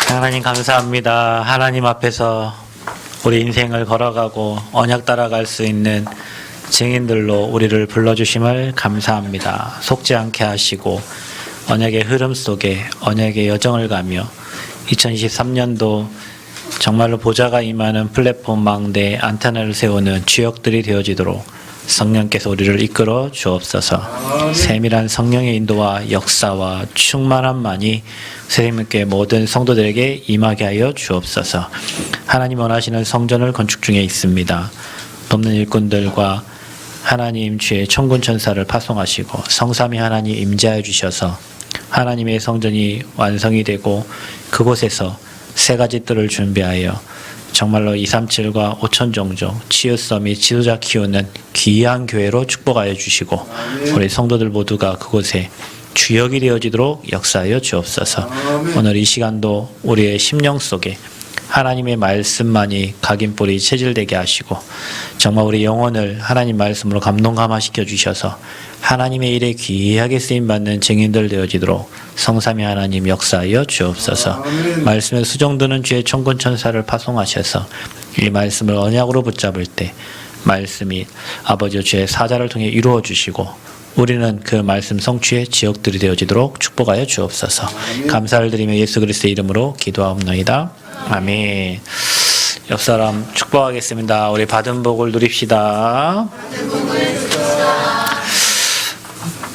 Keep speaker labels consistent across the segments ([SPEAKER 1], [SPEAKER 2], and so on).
[SPEAKER 1] 하나님 감사합니다. 하나님 앞에서 우리 인생을 걸어가고 언약 따라갈 수 있는 증인들로 우리를 불러주심을 감사합니다. 속지 않게 하시고 언약의 흐름 속에 언약의 여정을 가며 2023년도 정말로 보좌가 임하는 플랫폼 망대에 안테나를 세우는 주역들이 되어지도록 성령께서 우리를 이끌어 주옵소서. 세밀한 성령의 인도와 역사와 충만함만이 세상교회 모든 성도들에게 임하게 하여 주옵소서. 하나님 원하시는 성전을 건축 중에 있습니다. 돕는 일꾼들과 하나님 주의 천군 천사를 파송하시고 성삼위 하나님 임재하여 주셔서 하나님의 성전이 완성이 되고 그곳에서 세 가지 뜰을 준비하여 정말로 237과 5천 종족 치유서 및 지도자 키우는 귀한 교회로 축복하여 주시고 우리 성도들 모두가 그곳에 주역이 되어지도록 역사하여 주옵소서. 오늘 이 시간도 우리의 심령 속에 하나님의 말씀만이 각인뿌리 체질되게 하시고 정말 우리 영혼을 하나님 말씀으로 감동감화시켜 주셔서 하나님의 일에 귀하게 쓰임받는 증인들 되어지도록 성삼위 하나님 역사하여 주옵소서. 말씀에 수종드는 주의 천군 천사를 파송하셔서 이 말씀을 언약으로 붙잡을 때 말씀이 아버지 주의 사자를 통해 이루어 주시고 우리는 그 말씀 성취의 지역들이 되어지도록 축복하여 주옵소서. 감사를 드리며 예수 그리스도의 이름으로 기도하옵나이다. 아멘. 옆 사람 축복하겠습니다. 우리 받은 복을 누립시다.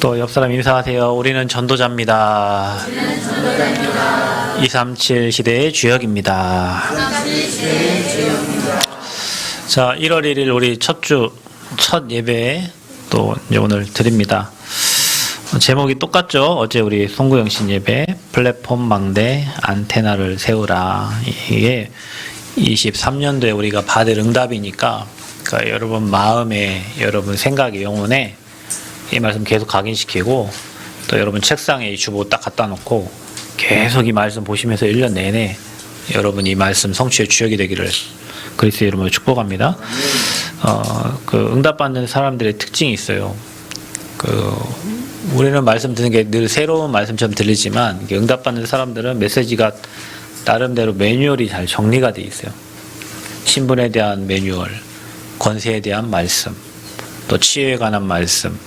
[SPEAKER 1] 또 옆 사람 인사하세요. 우리는 전도자입니다. 237 시대의 주역입니다. 자, 1월 1일 우리 첫 예배 또 이제 오늘 드립니다. 제목이 똑같죠? 어제 우리 송구영신 예배 플랫폼 망대 안테나를 세우라. 이게 23년도에 우리가 받을 응답이니까 그러니까 여러분 마음에 여러분 생각에 영혼에 이 말씀 계속 각인시키고 또 여러분 책상에 이 주보 딱 갖다 놓고 계속 이 말씀 보시면서 1년 내내 여러분 이 말씀 성취의 주역이 되기를 그리스도의 이름으로 축복합니다. 그 응답받는 사람들의 특징이 있어요. 우리는 말씀 듣는 게 늘 새로운 말씀처럼 들리지만 응답받는 사람들은 메시지가 나름대로 매뉴얼이 잘 정리가 돼 있어요. 신분에 대한 매뉴얼, 권세에 대한 말씀, 또 치유에 관한 말씀,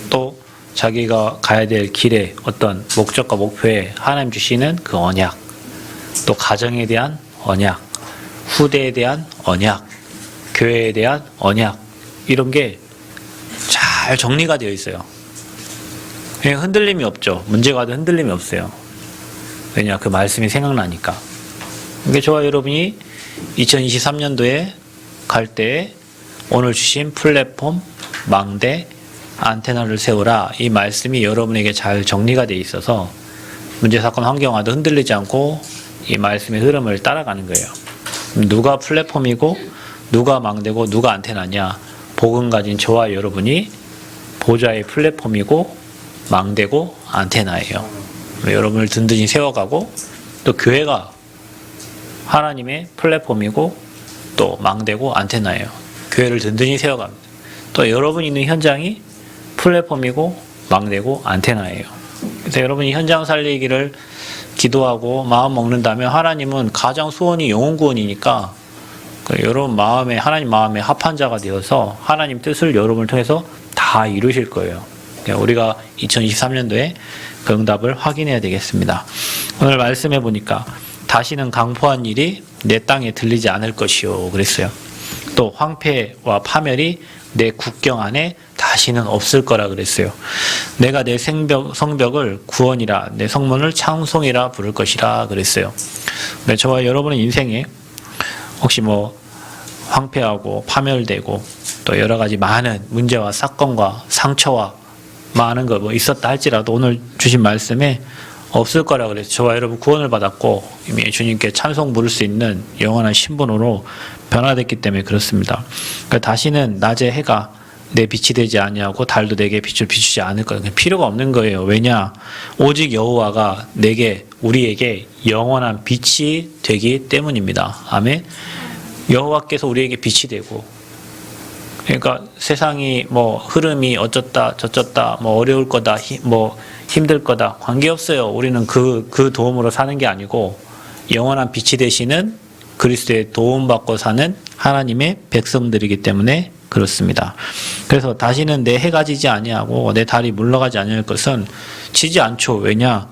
[SPEAKER 1] 또 자기가 가야 될 길의 어떤 목적과 목표에 하나님 주시는 그 언약, 또 가정에 대한 언약, 후대에 대한 언약, 교회에 대한 언약, 이런 게 잘 정리가 되어 있어요. 그냥 흔들림이 없죠. 문제가 와도 흔들림이 없어요. 왜냐? 그 말씀이 생각나니까. 그러니까 저와 여러분이 2023년도에 갈 때 오늘 주신 플랫폼, 망대, 안테나를 세우라. 이 말씀이 여러분에게 잘 정리가 되어 있어서 문제, 사건, 환경 와도 흔들리지 않고 이 말씀의 흐름을 따라가는 거예요. 누가 플랫폼이고 누가 망대고 누가 안테나냐? 복음 가진 저와 여러분이 보좌의 플랫폼이고 망대고 안테나예요. 여러분을 든든히 세워가고 또 교회가 하나님의 플랫폼이고 또 망대고 안테나예요. 교회를 든든히 세워갑니다. 또 여러분이 있는 현장이 플랫폼이고 망대고 안테나예요. 그래서 여러분이 현장 살리기를 기도하고 마음 먹는다면 하나님은 가장 소원이 영혼 구원이니까 여러분 마음에 하나님 마음에 합한 자가 되어서 하나님 뜻을 여러분을 통해서 다 이루실 거예요. 우리가 2023년도에 그 응답을 확인해야 되겠습니다. 오늘 말씀해 보니까 다시는 강포한 일이 내 땅에 들리지 않을 것이요 그랬어요. 또 황폐와 파멸이 내 국경 안에 다시는 없을 거라 그랬어요. 내가 내 성벽을 구원이라 내 성문을 찬송이라 부를 것이라 그랬어요. 네, 저와 여러분의 인생에 혹시 황폐하고 파멸되고 또 여러 가지 많은 문제와 사건과 상처와 많은 거 있었다 할지라도 오늘 주신 말씀에 없을 거라 그래서 저와 여러분 구원을 받았고 이미 주님께 찬송 부를 수 있는 영원한 신분으로 변화됐기 때문에 그렇습니다. 그러니까 다시는 낮에 해가 내 빛이 되지 아니하고 달도 내게 빛을 비추지 않을 거예요. 필요가 없는 거예요. 왜냐? 오직 여호와가 우리에게 영원한 빛이 되기 때문입니다. 아멘. 여호와께서 우리에게 빛이 되고 그러니까 세상이 흐름이 어쩌다 저쩌다 어려울 거다 힘들 거다 관계없어요. 우리는 그 도움으로 사는 게 아니고 영원한 빛이 되시는 그리스도의 도움받고 사는 하나님의 백성들이기 때문에 그렇습니다. 그래서 다시는 내 해가 지지 아니하고 내 달이 물러가지 아니할 것은 지지 않죠. 왜냐?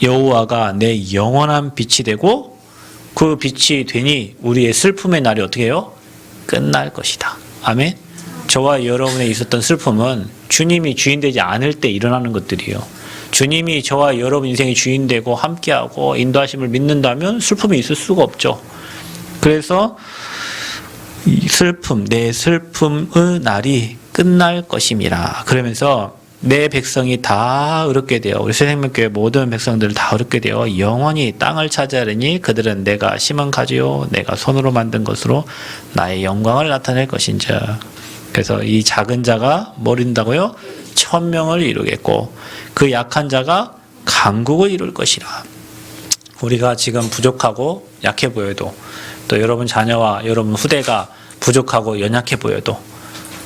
[SPEAKER 1] 여호와가 내 영원한 빛이 되고 그 빛이 되니 우리의 슬픔의 날이 어떻게 해요? 끝날 것이다. 아멘. 저와 여러분에 있었던 슬픔은 주님이 주인 되지 않을 때 일어나는 것들이에요. 주님이 저와 여러분 인생의 주인 되고 함께하고 인도하심을 믿는다면 슬픔이 있을 수가 없죠. 그래서 이 슬픔, 내 슬픔의 날이 끝날 것임이라. 그러면서 내 백성이 다 의롭게 되어, 우리 새생명교회 모든 백성들 다 의롭게 되어 영원히 땅을 차지하려니 그들은 내가 심은 가지요 내가 손으로 만든 것으로 나의 영광을 나타낼 것인즉. 그래서 이 작은 자가 뭘 이룬다고요? 천명을 이루겠고 그 약한 자가 강국을 이룰 것이라. 우리가 지금 부족하고 약해 보여도, 또 여러분 자녀와 여러분 후대가 부족하고 연약해 보여도,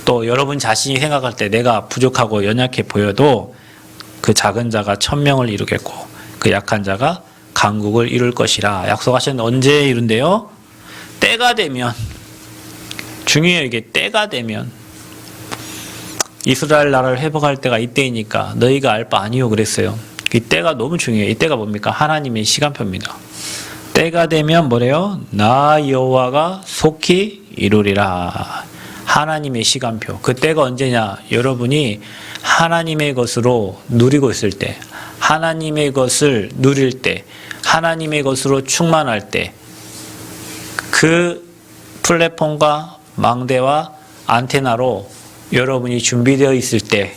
[SPEAKER 1] 또 여러분 자신이 생각할 때 내가 부족하고 연약해 보여도 그 작은 자가 천명을 이루겠고 그 약한 자가 강국을 이룰 것이라 약속하셨는데 언제 이룬대요? 때가 되면. 중요해요. 이게 때가 되면. 이스라엘 나라를 회복할 때가 이때이니까 너희가 알 바 아니요 그랬어요. 이 때가 너무 중요해요. 이 때가 뭡니까? 하나님의 시간표입니다. 때가 되면 뭐래요? 나 여호와가 속히 이루리라. 하나님의 시간표. 그 때가 언제냐? 여러분이 하나님의 것으로 누리고 있을 때, 하나님의 것을 누릴 때, 하나님의 것으로 충만할 때, 그 플랫폼과 망대와 안테나로 여러분이 준비되어 있을 때,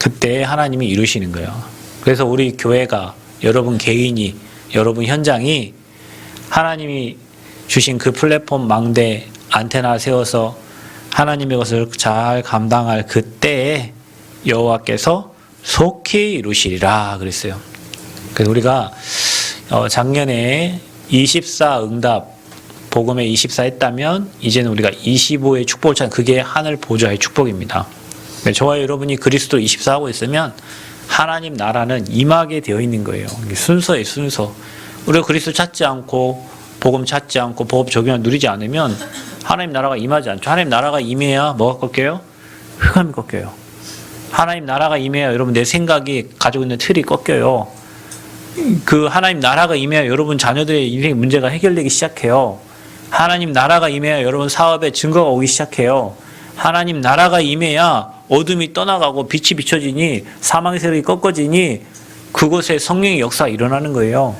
[SPEAKER 1] 그때 하나님이 이루시는 거예요. 그래서 우리 교회가, 여러분 개인이, 여러분 현장이 하나님이 주신 그 플랫폼 망대 안테나 세워서 하나님의 것을 잘 감당할 그때에 여호와께서 속히 이루시리라 그랬어요. 그래서 우리가 작년에 24 응답, 복음에 24 했다면 이제는 우리가 25의 축복을 찾는, 그게 하늘 보좌의 축복입니다. 저와 여러분이 그리스도 24 하고 있으면 하나님 나라는 임하게 되어 있는 거예요. 순서예요, 순서. 우리가 그리스도 찾지 않고 복음 찾지 않고 법 적용을 누리지 않으면 하나님 나라가 임하지 않죠. 하나님 나라가 임해야 뭐가 꺾여요? 흑암이 꺾여요. 하나님 나라가 임해야 여러분 내 생각이 가지고 있는 틀이 꺾여요. 그 하나님 나라가 임해야 여러분 자녀들의 인생 문제가 해결되기 시작해요. 하나님 나라가 임해야 여러분 사업에 증거가 오기 시작해요. 하나님 나라가 임해야 어둠이 떠나가고 빛이 비춰지니 사망의 세력이 꺾어지니 그곳에 성령의 역사가 일어나는 거예요.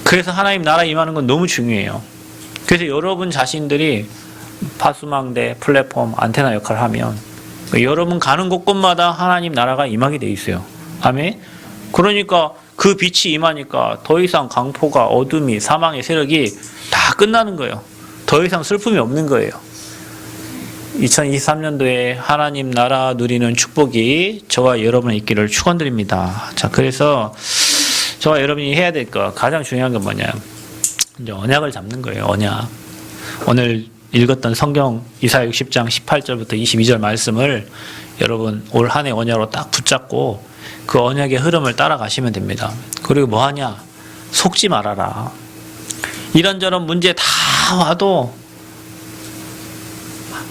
[SPEAKER 1] 그래서 하나님 나라 임하는 건 너무 중요해요. 그래서 여러분 자신들이 파수망대, 플랫폼, 안테나 역할을 하면 여러분 가는 곳곳마다 하나님 나라가 임하게 돼 있어요. 아멘? 그러니까 그 빛이 임하니까 더 이상 강포가, 어둠이, 사망의 세력이 다 끝나는 거예요. 더 이상 슬픔이 없는 거예요. 2023년도에 하나님 나라 누리는 축복이 저와 여러분의 있기를 축원드립니다. 자, 그래서 저와 여러분이 해야 될 거 가장 중요한 건 뭐냐? 이제 언약을 잡는 거예요. 언약. 오늘 읽었던 성경 이사야 60장 18절부터 22절 말씀을 여러분 올 한 해 언약으로 딱 붙잡고 그 언약의 흐름을 따라가시면 됩니다. 그리고 뭐 하냐? 속지 말아라. 이런저런 문제 다 와도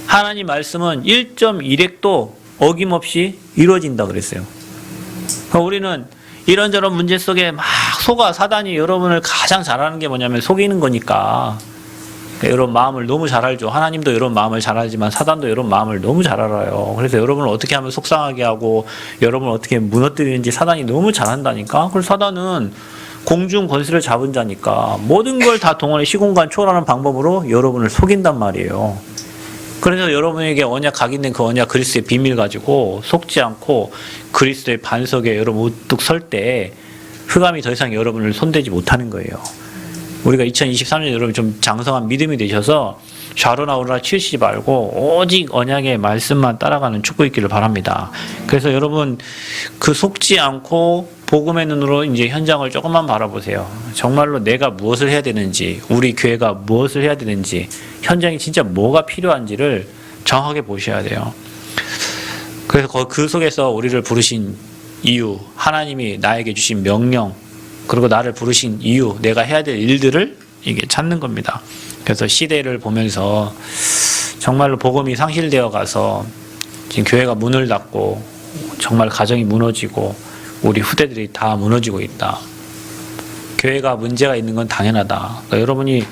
[SPEAKER 1] 하나님 말씀은 1.1핵도 어김없이 이루어진다 그랬어요. 그러니까 우리는 이런저런 문제 속에 막 속아. 사단이 여러분을 가장 잘하는 게 뭐냐면 속이는 거니까. 여러분 마음을 너무 잘 알죠. 하나님도 여러분 마음을 잘 알지만 사단도 여러분 마음을 너무 잘 알아요. 그래서 여러분을 어떻게 하면 속상하게 하고 여러분을 어떻게 무너뜨리는지 사단이 너무 잘 한다니까. 그래서 사단은 공중 권세를 잡은 자니까 모든 걸 다 동원해 시공간 초월하는 방법으로 여러분을 속인단 말이에요. 그래서 여러분에게 언약 각인된 그 언약 그리스도의 비밀 가지고 속지 않고 그리스도의 반석에 여러분 우뚝 설 때 흑암이 더 이상 여러분을 손대지 못하는 거예요. 우리가 2023년 여러분 좀 장성한 믿음이 되셔서 좌로나 우로나 치우치지 말고 오직 언약의 말씀만 따라가는 축복 있기를 바랍니다. 그래서 여러분 그 속지 않고 복음의 눈으로 이제 현장을 조금만 바라보세요. 정말로 내가 무엇을 해야 되는지, 우리 교회가 무엇을 해야 되는지, 현장에 진짜 뭐가 필요한지를 정확하게 보셔야 돼요. 그래서 그 속에서 우리를 부르신 이유, 하나님이 나에게 주신 명령, 그리고 나를 부르신 이유, 내가 해야 될 일들을 이게 찾는 겁니다. 그래서 시대를 보면서 정말로 복음이 상실되어 가서 지금 교회가 문을 닫고 정말 가정이 무너지고 우리 후대들이 다 무너지고 있다. 교회가 문제가 있는 건 당연하다. 그러니까 여러분이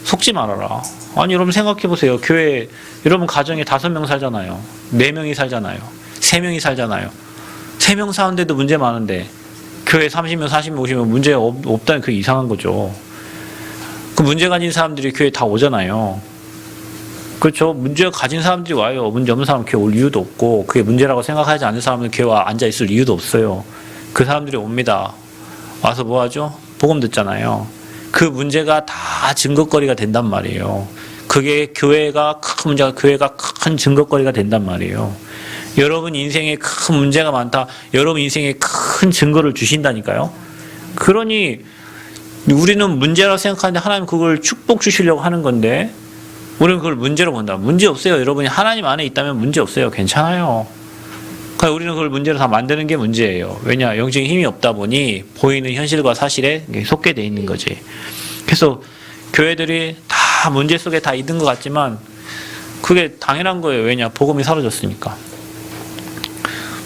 [SPEAKER 1] 속지 말아라. 아니 여러분 생각해 보세요. 교회 여러분 가정에 5명 살잖아요. 4명이 살잖아요. 3명이 살잖아요. 3명 사는데도 문제 많은데 교회 30명, 40명 오시면 문제 없다는 그게 이상한 거죠. 그 문제 가진 사람들이 교회 다 오잖아요. 그렇죠. 문제 가진 사람들이 와요. 문제 없는 사람은 교회 올 이유도 없고 그게 문제라고 생각하지 않는 사람은 교회 앉아 있을 이유도 없어요. 그 사람들이 옵니다. 와서 뭐 하죠? 복음 듣잖아요. 그 문제가 다 증거거리가 된단 말이에요. 그게 교회가 큰 문제가 교회가 큰 증거거리가 된단 말이에요. 여러분 인생에 큰 문제가 많다. 여러분 인생에 큰 증거를 주신다니까요. 그러니 우리는 문제라고 생각하는데 하나님 그걸 축복 주시려고 하는 건데 우리는 그걸 문제로 본다. 문제 없어요. 여러분이 하나님 안에 있다면 문제 없어요. 괜찮아요. 그러니까 우리는 그걸 문제로 다 만드는 게 문제예요. 왜냐? 영적인 힘이 없다 보니 보이는 현실과 사실에 속게 돼 있는 거지. 그래서 교회들이 다 문제 속에 다 있는 것 같지만 그게 당연한 거예요. 왜냐? 복음이 사라졌으니까.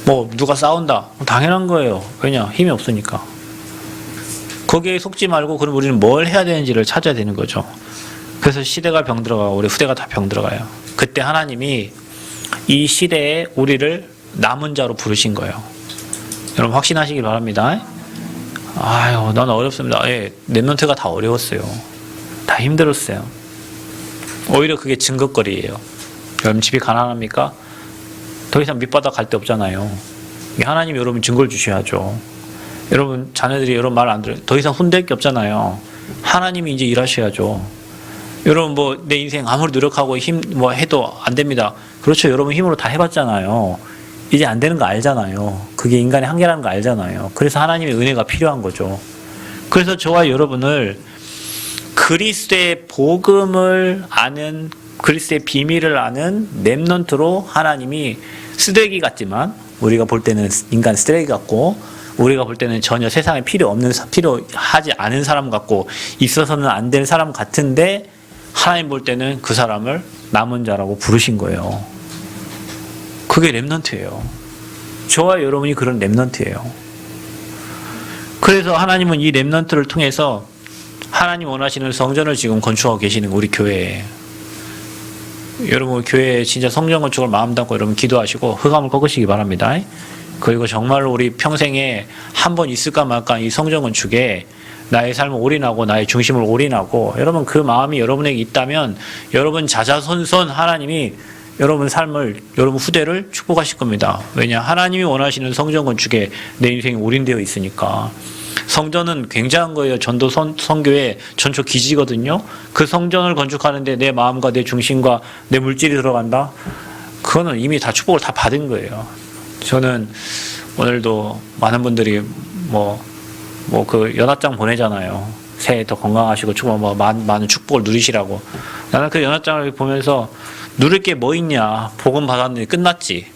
[SPEAKER 1] 뭐 누가 싸운다. 당연한 거예요. 왜냐? 힘이 없으니까. 거기에 속지 말고 그럼 우리는 뭘 해야 되는지를 찾아야 되는 거죠. 그래서 시대가 병들어가고 우리 후대가 다 병들어가요. 그때 하나님이 이 시대에 우리를 남은 자로 부르신 거예요. 여러분 확신하시길 바랍니다. 아유, 난 어렵습니다. 예, 랩런트가 다 어려웠어요. 다 힘들었어요. 오히려 그게 증거거리예요. 여러분 집이 가난합니까? 더 이상 밑바닥 갈 데 없잖아요. 하나님이 여러분 증거를 주셔야죠. 여러분 자녀들이 여러분 말 안 들어요. 더 이상 손댈 게 없잖아요. 하나님이 이제 일하셔야죠. 여러분 뭐 내 인생 아무리 노력하고 힘 뭐 해도 안 됩니다. 그렇죠. 여러분 힘으로 다 해봤잖아요. 이제 안 되는 거 알잖아요. 그게 인간의 한계라는 거 알잖아요. 그래서 하나님의 은혜가 필요한 거죠. 그래서 저와 여러분을 그리스도의 복음을 아는 그리스도의 비밀을 아는 렘넌트로 하나님이 쓰레기 같지만 우리가 볼 때는 인간 쓰레기 같고 우리가 볼 때는 전혀 세상에 필요하지 않은 사람 같고 있어서는 안 될 사람 같은데 하나님 볼 때는 그 사람을 남은 자라고 부르신 거예요. 그게 렘넌트예요. 저와 여러분이 그런 렘넌트예요. 그래서 하나님은 이 렘넌트를 통해서 하나님 원하시는 성전을 지금 건축하고 계시는 우리 교회에 여러분 교회에 진짜 성전 건축을 마음 담고 여러분 기도하시고 흑암을 꺾으시기 바랍니다. 그리고 정말로 우리 평생에 한 번 있을까 말까 이 성전 건축에 나의 삶을 올인하고 나의 중심을 올인하고 여러분 그 마음이 여러분에게 있다면 여러분 자자손손 하나님이 여러분 삶을 여러분 후대를 축복하실 겁니다. 왜냐? 하나님이 원하시는 성전 건축에 내 인생이 올인되어 있으니까. 성전은 굉장한 거예요. 전도 선교의 전초 기지거든요. 그 성전을 건축하는데 내 마음과 내 중심과 내 물질이 들어간다? 그거는 이미 다 축복을 다 받은 거예요. 저는 오늘도 많은 분들이 그 연합장 보내잖아요. 새해 더 건강하시고 많은 축복을 누리시라고. 나는 그 연합장을 보면서 누릴 게 뭐 있냐? 복음 받았는데 끝났지.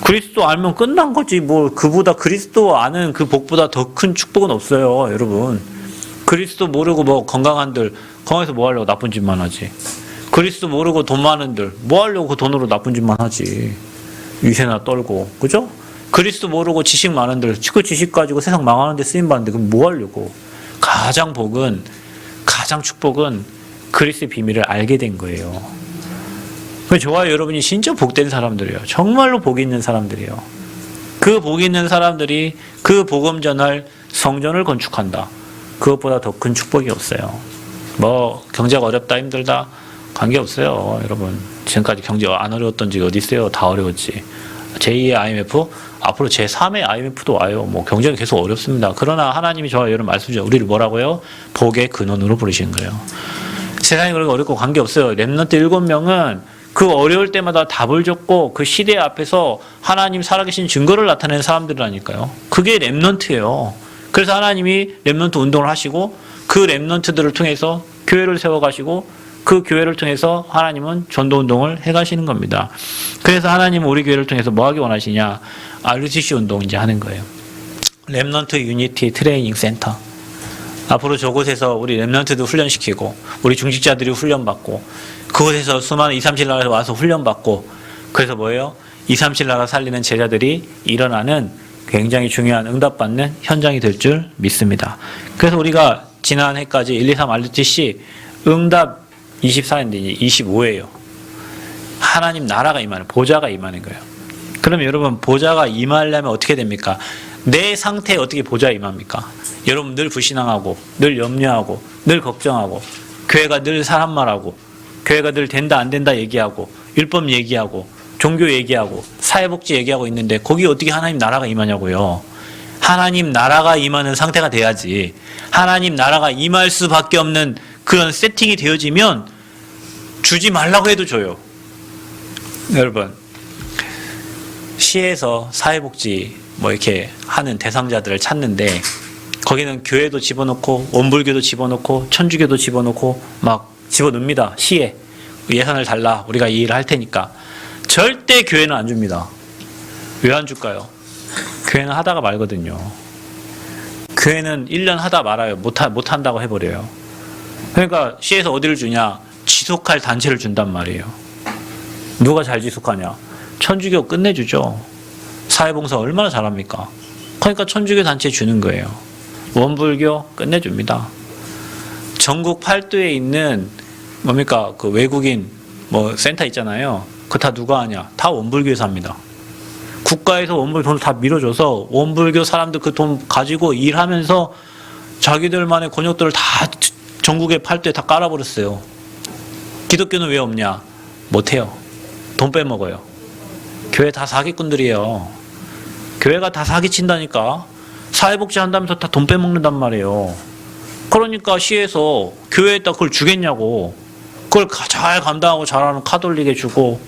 [SPEAKER 1] 그리스도 알면 끝난 거지. 그보다 그리스도 아는 그 복보다 더 큰 축복은 없어요, 여러분. 그리스도 모르고 건강한들 건강해서 뭐 하려고 나쁜 짓만 하지. 그리스도 모르고 돈 많은들 뭐 하려고 그 돈으로 나쁜 짓만 하지. 위세나 떨고, 그죠? 그리스도 모르고 지식 많은들 그 지식 가지고 세상 망하는데 쓰임 받는데 그럼 뭐 하려고? 가장 축복은 그리스도의 비밀을 알게 된 거예요. 저와 여러분이 진짜 복된 사람들이에요. 정말로 복 있는 사람들이에요. 그 복 있는 사람들이 그 복음 전할 성전을 건축한다. 그것보다 더 큰 축복이 없어요. 경제가 어렵다 힘들다 관계없어요. 여러분 지금까지 경제 안 어려웠던 적이 어디 있어요? 다 어려웠지. 제2의 IMF 앞으로 제3의 IMF도 와요. 경제는 계속 어렵습니다. 그러나 하나님이 저와 여러분 말씀 주셔서 우리를 뭐라고요? 복의 근원으로 부르시는 거예요. 세상이 그렇게 어렵고 관계없어요. 렘넌트 7명은 그 어려울 때마다 답을 줬고 그 시대 앞에서 하나님 살아계신 증거를 나타내는 사람들이라니까요. 그게 렘넌트예요. 그래서 하나님이 렘넌트 운동을 하시고 그 렘넌트들을 통해서 교회를 세워가시고 그 교회를 통해서 하나님은 전도 운동을 해가시는 겁니다. 그래서 하나님은 우리 교회를 통해서 뭐 하기 원하시냐? RUTC 운동 이제 하는 거예요. 렘넌트 유니티 트레이닝 센터. 앞으로 저곳에서 우리 렘넌트도 훈련시키고 우리 중직자들이 훈련받고 그곳에서 수많은 237 나라에서 와서 훈련받고 그래서 뭐예요? 237 나라 살리는 제자들이 일어나는 굉장히 중요한 응답받는 현장이 될 줄 믿습니다. 그래서 우리가 지난해까지 1, 2, 3 알렸듯이 응답 24인데 이제 25예요. 하나님 나라가 임하는, 보좌가 임하는 거예요. 그러면 여러분 보좌가 임하려면 어떻게 됩니까? 내 상태에 어떻게 보좌가 임합니까? 여러분 늘 불신앙하고 늘 염려하고 늘 걱정하고 교회가 늘 사람 말하고 교회가 늘 된다 안 된다 얘기하고 율법 얘기하고 종교 얘기하고 사회복지 얘기하고 있는데 거기 어떻게 하나님 나라가 임하냐고요. 하나님 나라가 임하는 상태가 돼야지. 하나님 나라가 임할 수밖에 없는 그런 세팅이 되어지면 주지 말라고 해도 줘요. 여러분 시에서 사회복지 뭐 이렇게 하는 대상자들을 찾는데 거기는 교회도 집어넣고 원불교도 집어넣고 천주교도 집어넣고 막 집어넣습니다. 시에 예산을 달라 우리가 이 일을 할 테니까. 절대 교회는 안 줍니다. 왜 안 줄까요? 교회는 하다가 말거든요. 교회는 1년 하다 말아요. 못한다고 해버려요. 그러니까 시에서 어디를 주냐? 지속할 단체를 준단 말이에요. 누가 잘 지속하냐? 천주교 끝내주죠. 사회봉사 얼마나 잘합니까? 그러니까 천주교 단체 주는 거예요. 원불교 끝내줍니다. 전국 8도에 있는 뭡니까? 그 외국인 뭐 센터 있잖아요. 그거 다 누가 하냐? 다 원불교에서 합니다. 국가에서 원불교 돈을 다 밀어줘서 원불교 사람들 그 돈 가지고 일하면서 자기들만의 권역들을 다 전국의 8도에 다 깔아버렸어요. 기독교는 왜 없냐? 못해요. 돈 빼먹어요. 교회 다 사기꾼들이에요. 교회가 다 사기친다니까. 사회복지 한다면서 다 돈 빼먹는단 말이에요. 그러니까 시에서 교회에다 그걸 주겠냐고. 그걸 잘 감당하고 잘하는 카톨릭에 주고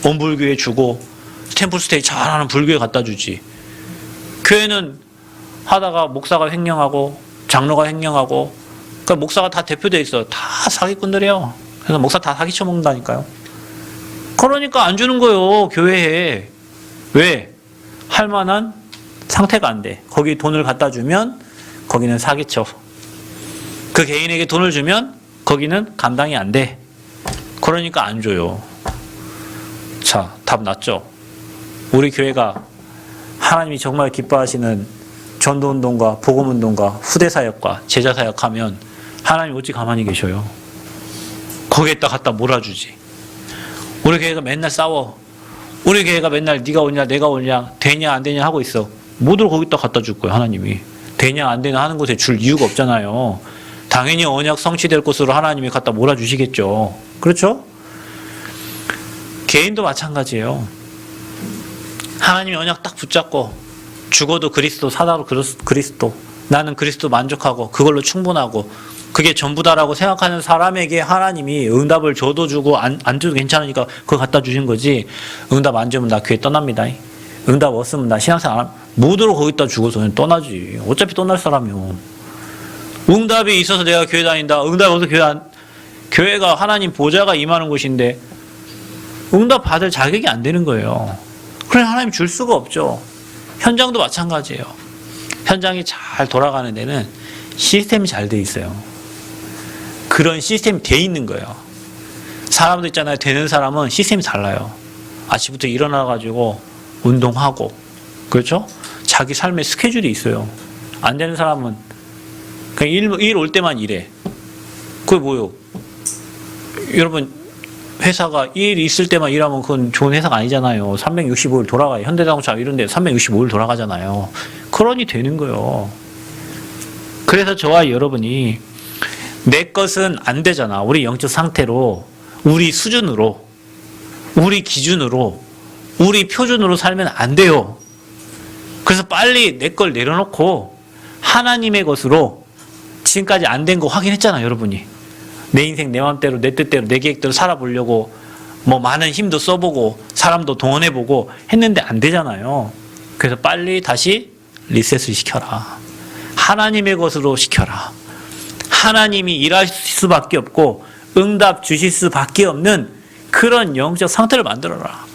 [SPEAKER 1] 원불교에 주고 템플스테이 잘하는 불교에 갖다 주지. 교회는 하다가 목사가 횡령하고 장로가 횡령하고 그러니까 목사가 다 대표되어 있어. 다 사기꾼들이에요. 그래서 목사 다 사기 쳐먹는다니까요. 그러니까 안 주는 거예요. 교회에. 왜? 할 만한 상태가 안 돼. 거기 돈을 갖다 주면 거기는 사기쳐. 그 개인에게 돈을 주면 거기는 감당이 안 돼. 그러니까 안 줘요. 자, 답 났죠? 우리 교회가 하나님이 정말 기뻐하시는 전도운동과 복음운동과 후대사역과 제자사역하면 하나님 어찌 가만히 계셔요? 거기에다 갖다 몰아주지. 우리 교회가 맨날 싸워. 우리 교회가 맨날 네가 오냐 내가 오냐 되냐 안 되냐 하고 있어. 모두를 거기다 갖다 줄 거예요. 하나님이. 되냐 안 되냐 하는 곳에 줄 이유가 없잖아요. 당연히 언약 성취될 곳으로 하나님이 갖다 몰아주시겠죠. 그렇죠? 개인도 마찬가지예요. 하나님이 언약 딱 붙잡고 죽어도 그리스도 사다로 그리스도 나는 그리스도 만족하고 그걸로 충분하고 그게 전부다라고 생각하는 사람에게 하나님이 응답을 줘도 주고 안 줘도 괜찮으니까 그거 갖다 주신 거지. 응답 안 주면 나 교회 떠납니다. 응답 없으면 나 신앙생활 안 하면 모두로 거기다 주고서는 떠나지. 어차피 떠날 사람이요. 응답이 있어서 내가 교회 다닌다. 응답이 없어서 교회가 하나님 보좌가 임하는 곳인데 응답 받을 자격이 안 되는 거예요. 그래 하나님 줄 수가 없죠. 현장도 마찬가지예요. 현장이 잘 돌아가는 데는 시스템이 잘 돼 있어요. 그런 시스템이 돼 있는 거예요. 사람도 있잖아요. 되는 사람은 시스템이 달라요. 아침부터 일어나가지고 운동하고 그렇죠? 자기 삶의 스케줄이 있어요. 안 되는 사람은 그냥 일 올 때만 일해. 그게 뭐예요? 여러분 회사가 일 있을 때만 일하면 그건 좋은 회사가 아니잖아요. 365일 돌아가요. 현대자동차 이런 데 365일 돌아가잖아요. 그러니 되는 거예요. 그래서 저와 여러분이 내 것은 안 되잖아. 우리 영적 상태로 우리 수준으로 우리 기준으로 우리 표준으로 살면 안 돼요. 그래서 빨리 내 걸 내려놓고 하나님의 것으로 지금까지 안 된 거 확인했잖아 여러분이. 내 인생 내 마음대로 내 뜻대로 내 계획대로 살아보려고 뭐 많은 힘도 써보고 사람도 동원해보고 했는데 안 되잖아요. 그래서 빨리 다시 리셋을 시켜라. 하나님의 것으로 시켜라. 하나님이 일하실 수밖에 없고 응답 주실 수밖에 없는 그런 영적 상태를 만들어라.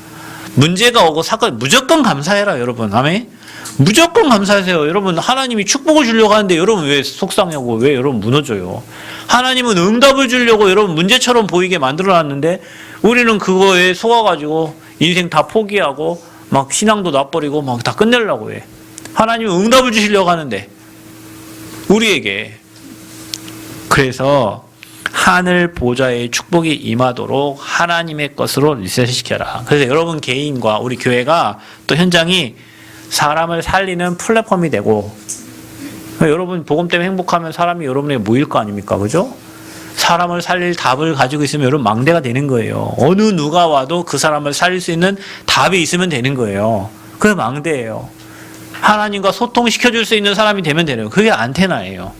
[SPEAKER 1] 문제가 오고 사건 무조건 감사해라 여러분. 아멘. 무조건 감사하세요. 여러분 하나님이 축복을 주려고 하는데 여러분 왜 속상하고 왜 여러분 무너져요? 하나님은 응답을 주려고 여러분 문제처럼 보이게 만들어놨는데 우리는 그거에 속아가지고 인생 다 포기하고 막 신앙도 놔버리고 막 다 끝내려고 해. 하나님은 응답을 주시려고 하는데 우리에게. 그래서 하늘 보좌의 축복이 임하도록 하나님의 것으로 리셋시켜라. 그래서 여러분 개인과 우리 교회가 또 현장이 사람을 살리는 플랫폼이 되고, 여러분 복음 때문에 행복하면 사람이 여러분에게 모일 거 아닙니까? 그죠? 사람을 살릴 답을 가지고 있으면 여러분 망대가 되는 거예요. 어느 누가 와도 그 사람을 살릴 수 있는 답이 있으면 되는 거예요. 그게 망대예요. 하나님과 소통시켜줄 수 있는 사람이 되면 되는 거예요. 그게 안테나예요.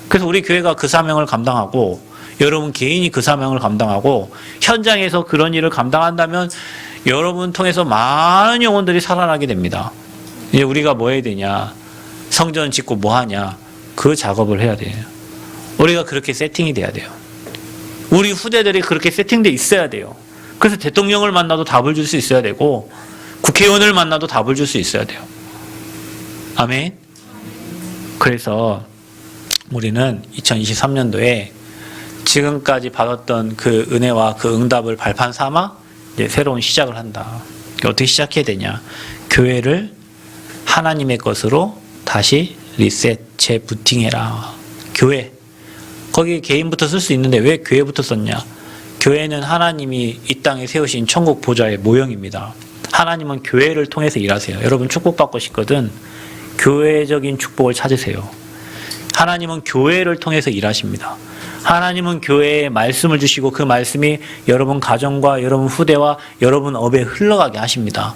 [SPEAKER 1] 그래서 우리 교회가 그 사명을 감당하고 여러분 개인이 그 사명을 감당하고 현장에서 그런 일을 감당한다면 여러분 통해서 많은 영혼들이 살아나게 됩니다. 이제 우리가 뭐 해야 되냐? 성전 짓고 뭐 하냐? 그 작업을 해야 돼요. 우리가 그렇게 세팅이 돼야 돼요. 우리 후대들이 그렇게 세팅돼 있어야 돼요. 그래서 대통령을 만나도 답을 줄 수 있어야 되고 국회의원을 만나도 답을 줄 수 있어야 돼요. 아멘. 그래서 우리는 2023년도에 지금까지 받았던 그 은혜와 그 응답을 발판 삼아 이제 새로운 시작을 한다. 어떻게 시작해야 되냐? 교회를 하나님의 것으로 다시 리셋, 재부팅해라. 교회. 거기 개인부터 쓸 수 있는데 왜 교회부터 썼냐? 교회는 하나님이 이 땅에 세우신 천국 보좌의 모형입니다. 하나님은 교회를 통해서 일하세요. 여러분 축복받고 싶거든 교회적인 축복을 찾으세요. 하나님은 교회를 통해서 일하십니다. 하나님은 교회에 말씀을 주시고 그 말씀이 여러분 가정과 여러분 후대와 여러분 업에 흘러가게 하십니다.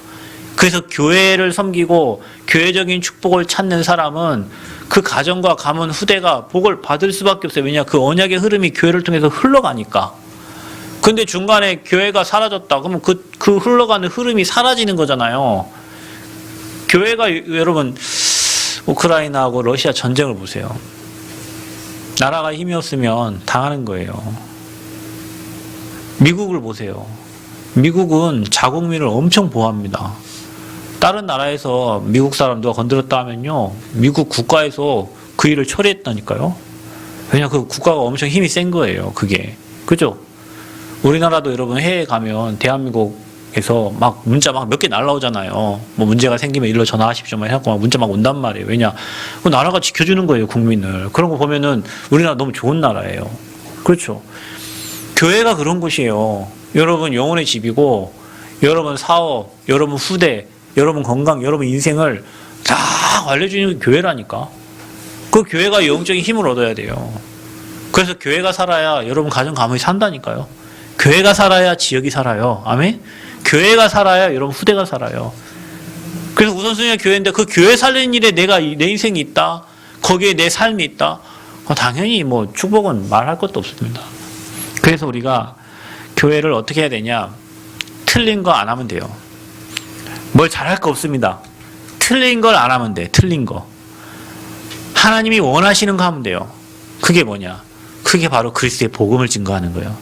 [SPEAKER 1] 그래서 교회를 섬기고 교회적인 축복을 찾는 사람은 그 가정과 가문 후대가 복을 받을 수밖에 없어요. 왜냐? 그 언약의 흐름이 교회를 통해서 흘러가니까. 근데 중간에 교회가 사라졌다. 그러면 그 흘러가는 흐름이 사라지는 거잖아요. 교회가 여러분 우크라이나하고 러시아 전쟁을 보세요. 나라가 힘이 없으면 당하는 거예요. 미국을 보세요. 미국은 자국민을 엄청 보호합니다. 다른 나라에서 미국 사람 누가 건드렸다 하면요, 미국 국가에서 그 일을 처리했다니까요. 왜냐, 그 국가가 엄청 힘이 센 거예요. 그게. 그죠? 우리나라도 여러분 해외에 가면 대한민국에서 막 문자 막 몇 개 날라오잖아요. 뭐 문제가 생기면 일로 전화하십시오. 막 해갖고 막 문자 막 온단 말이에요. 왜냐? 그 나라가 지켜주는 거예요, 국민을. 그런 거 보면은 우리나라 너무 좋은 나라예요. 그렇죠? 교회가 그런 곳이에요. 여러분 영혼의 집이고, 여러분 사업, 여러분 후대, 여러분 건강, 여러분 인생을 다 알려주는 교회라니까. 그 교회가 영적인 힘을 얻어야 돼요. 그래서 교회가 살아야 여러분 가정 가문이 산다니까요. 교회가 살아야 지역이 살아요. 아멘? 교회가 살아야 여러분 후대가 살아요. 그래서 우선순위가 교회인데 그 교회 살리는 일에 내 인생이 있다. 거기에 내 삶이 있다. 당연히 뭐 축복은 말할 것도 없습니다. 그래서 우리가 교회를 어떻게 해야 되냐? 틀린 거 안 하면 돼요. 뭘 잘할 거 없습니다. 틀린 걸 안 하면 돼. 틀린 거. 하나님이 원하시는 거 하면 돼요. 그게 뭐냐? 그게 바로 그리스도의 복음을 증거하는 거예요.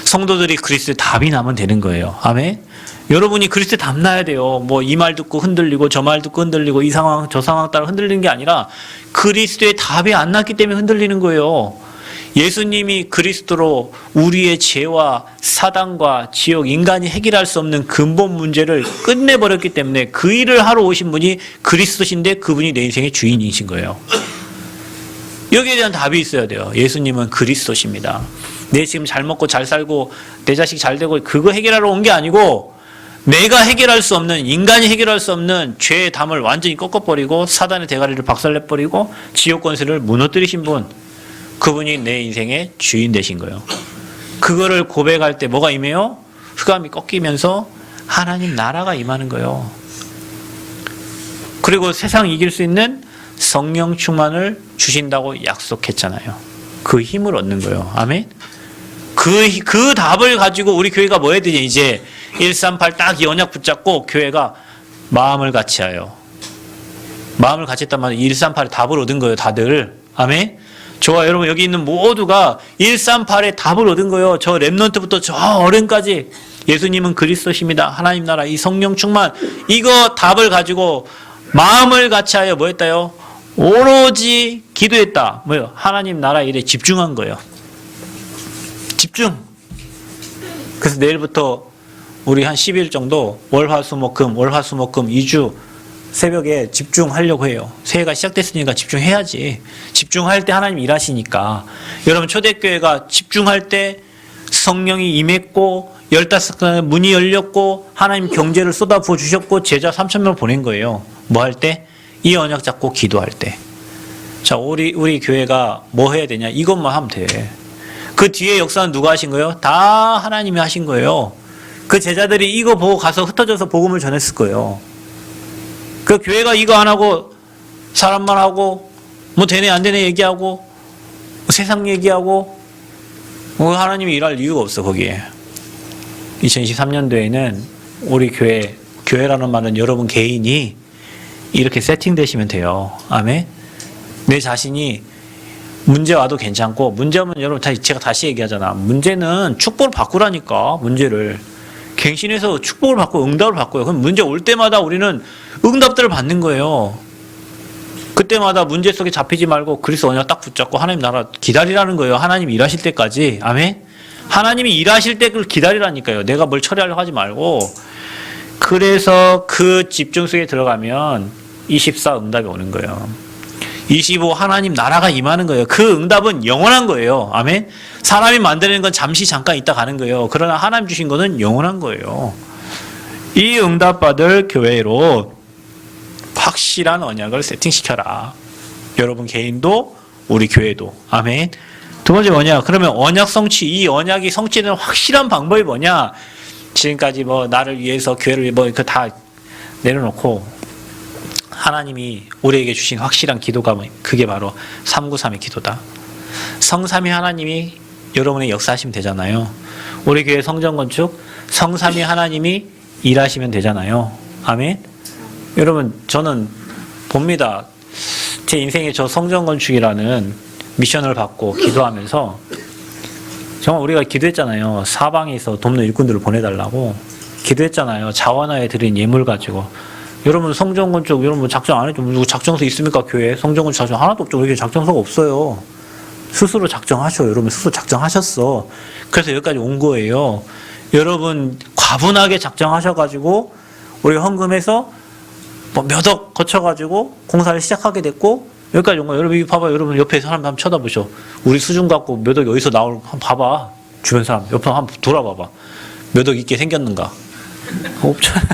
[SPEAKER 1] 성도들이 그리스도의 답이 나면 되는 거예요. 아멘? 여러분이 그리스도의 답 나야 돼요. 뭐 이 말 듣고 흔들리고 저 말 듣고 흔들리고 이 상황 저 상황 따라 흔들리는 게 아니라 그리스도의 답이 안 났기 때문에 흔들리는 거예요. 예수님이 그리스도로 우리의 죄와 사단과 지옥, 인간이 해결할 수 없는 근본 문제를 끝내버렸기 때문에 그 일을 하러 오신 분이 그리스도신데 그분이 내 인생의 주인이신 거예요. 여기에 대한 답이 있어야 돼요. 예수님은 그리스도십니다. 내 지금 잘 먹고 잘 살고 내 자식 잘 되고 그거 해결하러 온 게 아니고 내가 해결할 수 없는, 인간이 해결할 수 없는 죄의 담을 완전히 꺾어버리고 사단의 대가리를 박살내버리고 지옥 권세를 무너뜨리신 분, 그분이 내 인생의 주인 되신 거예요. 그거를 고백할 때 뭐가 임해요? 흑암이 꺾이면서 하나님 나라가 임하는 거예요. 그리고 세상 이길 수 있는 성령 충만을 주신다고 약속했잖아요. 그 힘을 얻는 거예요. 아멘? 그 답을 가지고 우리 교회가 뭐 해야 되지? 이제 138 딱 이 언약 붙잡고 교회가 마음을 같이 하여. 마음을 같이 했단 말이에요. 138의 답을 얻은 거예요. 다들. 아멘? 저와 여러분 여기 있는 모두가 138의 답을 얻은 거예요. 저 렘넌트부터 저 어른까지. 예수님은 그리스도십니다. 하나님 나라 이 성령 충만 이거 답을 가지고 마음을 같이하여 뭐 했다요? 오로지 기도했다. 뭐요? 하나님 나라 일에 집중한 거예요. 집중. 그래서 내일부터 우리 한 10일 정도 월화수목금 2주 새벽에 집중하려고 해요. 새해가 시작됐으니까 집중해야지. 집중할 때 하나님 일하시니까. 여러분 초대교회가 집중할 때 성령이 임했고 15개 문이 열렸고 하나님 경제를 쏟아부어 주셨고 제자 3,000명 보낸 거예요. 뭐 할 때? 이 언약 잡고 기도할 때. 자, 우리 교회가 뭐 해야 되냐? 이것만 하면 돼. 그 뒤에 역사는 누가 하신 거예요? 다 하나님이 하신 거예요. 그 제자들이 이거 보고 가서 흩어져서 복음을 전했을 거예요. 그 교회가 이거 안 하고 사람만 하고 뭐 되네 안 되네 얘기하고 뭐 세상 얘기하고 뭐 하나님이 일할 이유가 없어 거기에. 2023년도에는 우리 교회라는 말은 여러분 개인이 이렇게 세팅되시면 돼요. 아멘. 내 자신이 문제 와도 괜찮고 문제 오면 여러분 제가 다시 얘기하잖아. 문제는 축복을 바꾸라니까. 문제를 갱신해서 축복을 받고 응답을 받고요. 그럼 문제 올 때마다 우리는 응답들을 받는 거예요. 그때마다 문제 속에 잡히지 말고 그리스도 언약 딱 붙잡고 하나님 나라 기다리라는 거예요. 하나님 일하실 때까지. 아멘. 하나님이 일하실 때 그걸 기다리라니까요. 내가 뭘 처리하려고 하지 말고. 그래서 그 집중 속에 들어가면 24 응답이 오는 거예요. 25 하나님 나라가 임하는 거예요. 그 응답은 영원한 거예요. 아멘. 사람이 만드는 건 잠시 잠깐 있다 가는 거예요. 그러나 하나님 주신 거는 영원한 거예요. 이 응답받을 교회로 확실한 언약을 세팅시켜라. 여러분 개인도 우리 교회도. 아멘. 두 번째 뭐냐? 그러면 언약 성취. 이 언약이 성취되는 확실한 방법이 뭐냐? 지금까지 뭐 나를 위해서 교회를 뭐 그 다 내려놓고 하나님이 우리에게 주신 확실한 기도가 그게 바로 393의 기도다. 성삼위 하나님이 여러분의 역사하시면 되잖아요. 우리 교회 성전 건축 성삼위 하나님이 일하시면 되잖아요. 아멘. 여러분 저는 봅니다. 제 인생에 저 성전 건축이라는 미션을 받고 기도하면서 정말 우리가 기도했잖아요. 사방에서 돕는 일꾼들을 보내달라고 기도했잖아요. 자원하에 드린 예물 가지고. 여러분 성전 건축 여러분 작정 안 했죠? 누구 작정서 있습니까? 교회 성전 건축 작정 하나도 없죠. 우리 작정서가 없어요. 스스로 작정하셔. 여러분 스스로 작정하셨어. 그래서 여기까지 온 거예요. 여러분 과분하게 작정하셔가지고 우리 헌금해서 뭐 몇 억 거쳐가지고 공사를 시작하게 됐고 여기까지 온 거예요. 여러분 이거 봐봐. 여러분 옆에 사람 한번 쳐다보셔. 우리 수준 갖고 몇 억이 어디서 나올 한번 봐봐. 주변 사람 옆에 한번 돌아봐봐. 몇 억 있게 생겼는가? 없잖아.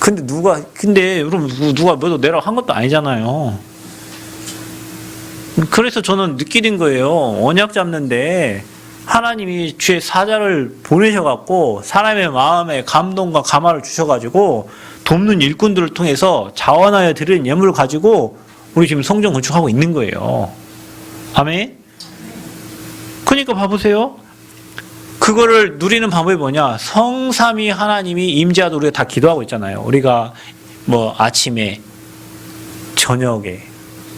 [SPEAKER 1] 근데 여러분 누가 몇 억 내라고 한 것도 아니잖아요. 그래서 저는 느끼는 거예요. 언약 잡는데 하나님이 주의 사자를 보내셔갖고 사람의 마음에 감동과 감화를 주셔가지고 돕는 일꾼들을 통해서 자원하여 드리는 예물을 가지고 우리 지금 성전 건축하고 있는 거예요. 아멘? 그러니까 봐보세요. 그거를 누리는 방법이 뭐냐? 성삼위 하나님이 임재하도록 우리가 다 기도하고 있잖아요. 우리가 뭐 아침에, 저녁에,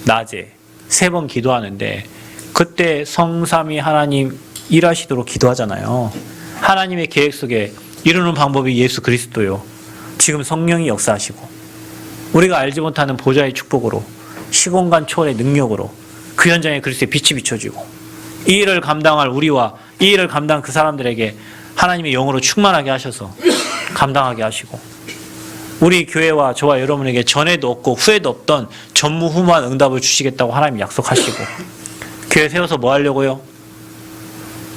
[SPEAKER 1] 낮에 3번 기도하는데 그때 성삼위 하나님 일하시도록 기도하잖아요. 하나님의 계획 속에 이루는 방법이 예수 그리스도요. 지금 성령이 역사하시고 우리가 알지 못하는 보좌의 축복으로 시공간 초월의 능력으로 그 현장에 그리스도의 빛이 비춰지고 이 일을 감당할 우리와 이 일을 감당한 그 사람들에게 하나님의 영으로 충만하게 하셔서 감당하게 하시고 우리 교회와 저와 여러분에게 전에도 없고 후에도 없던 전무후무한 응답을 주시겠다고 하나님 약속하시고 교회 세워서 뭐 하려고요?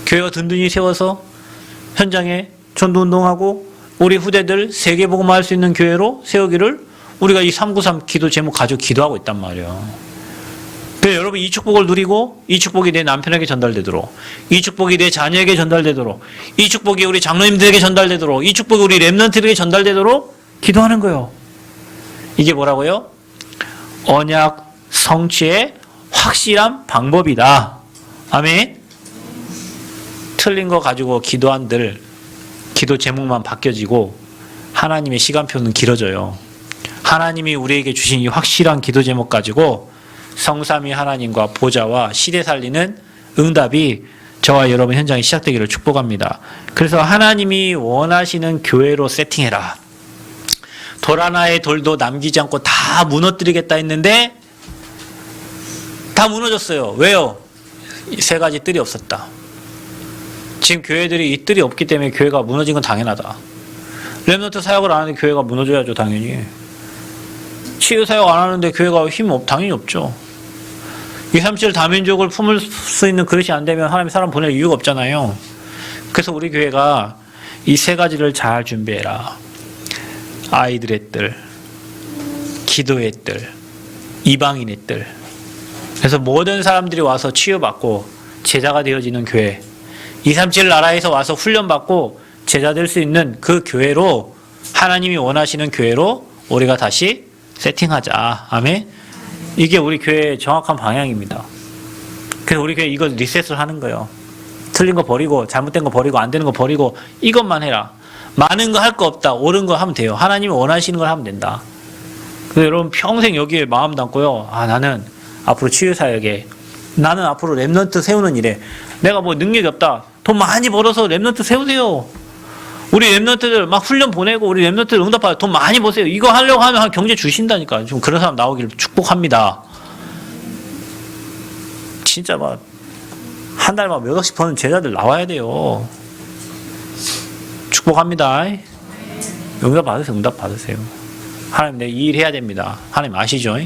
[SPEAKER 1] 교회가 든든히 세워서 현장에 전도운동하고 우리 후대들 세계복음 할 수 있는 교회로 세우기를 우리가 이 393 기도 제목 가지고 기도하고 있단 말이에요. 그래서 여러분 이 축복을 누리고 이 축복이 내 남편에게 전달되도록 이 축복이 내 자녀에게 전달되도록 이 축복이 우리 장로님들에게 전달되도록 이 축복이 우리 렘넌트들에게 전달되도록 기도하는 거예요. 이게 뭐라고요? 언약 성취의 확실한 방법이다. 아멘. 틀린 거 가지고 기도한들 기도 제목만 바뀌어지고 하나님의 시간표는 길어져요. 하나님이 우리에게 주신 이 확실한 기도 제목 가지고 성삼위 하나님과 보좌와 시대 살리는 응답이 저와 여러분 현장에 시작되기를 축복합니다. 그래서 하나님이 원하시는 교회로 세팅해라. 돌 하나의 돌도 남기지 않고 다 무너뜨리겠다 했는데 다 무너졌어요. 왜요? 이 세 가지 뜰이 없었다. 지금 교회들이 이 뜰이 없기 때문에 교회가 무너진 건 당연하다. 렘넌트 사역을 안 하는데 교회가 무너져야죠, 당연히. 치유 사역 안 하는데 교회가 당연히 없죠. 237 다민족을 품을 수 있는 그릇이 안 되면 하나님이 사람 보낼 이유가 없잖아요. 그래서 우리 교회가 이 세 가지를 잘 준비해라. 아이들의 뜰, 기도의 뜰, 이방인의 뜰. 그래서 모든 사람들이 와서 치유받고 제자가 되어지는 교회, 237 나라에서 와서 훈련받고 제자 될 수 있는 그 교회로, 하나님이 원하시는 교회로 우리가 다시 세팅하자. 아멘. 이게 우리 교회의 정확한 방향입니다. 그래서 우리 교회 이걸 리셋을 하는 거예요. 틀린 거 버리고, 잘못된 거 버리고, 안 되는 거 버리고, 이것만 해라. 많은 거 할 거 없다. 옳은 거 하면 돼요. 하나님이 원하시는 걸 하면 된다. 그래서 여러분 평생 여기에 마음 담고요. 나는 앞으로 치유사역에, 나는 앞으로 렘넌트 세우는 일에 내가 뭐 능력이 없다. 돈 많이 벌어서 렘넌트 세우세요. 우리 렘넌트들 막 훈련 보내고 우리 렘넌트들 응답받아 돈 많이 버세요. 이거 하려고 하면 경제 주신다니까. 좀 그런 사람 나오길 축복합니다. 진짜 막 한 달만 몇 억씩 버는 제자들 나와야 돼요. 축복합니다. 응답 받으세요. 응답 받으세요. 하나님, 내가 이 일 해야 됩니다. 하나님 아시죠?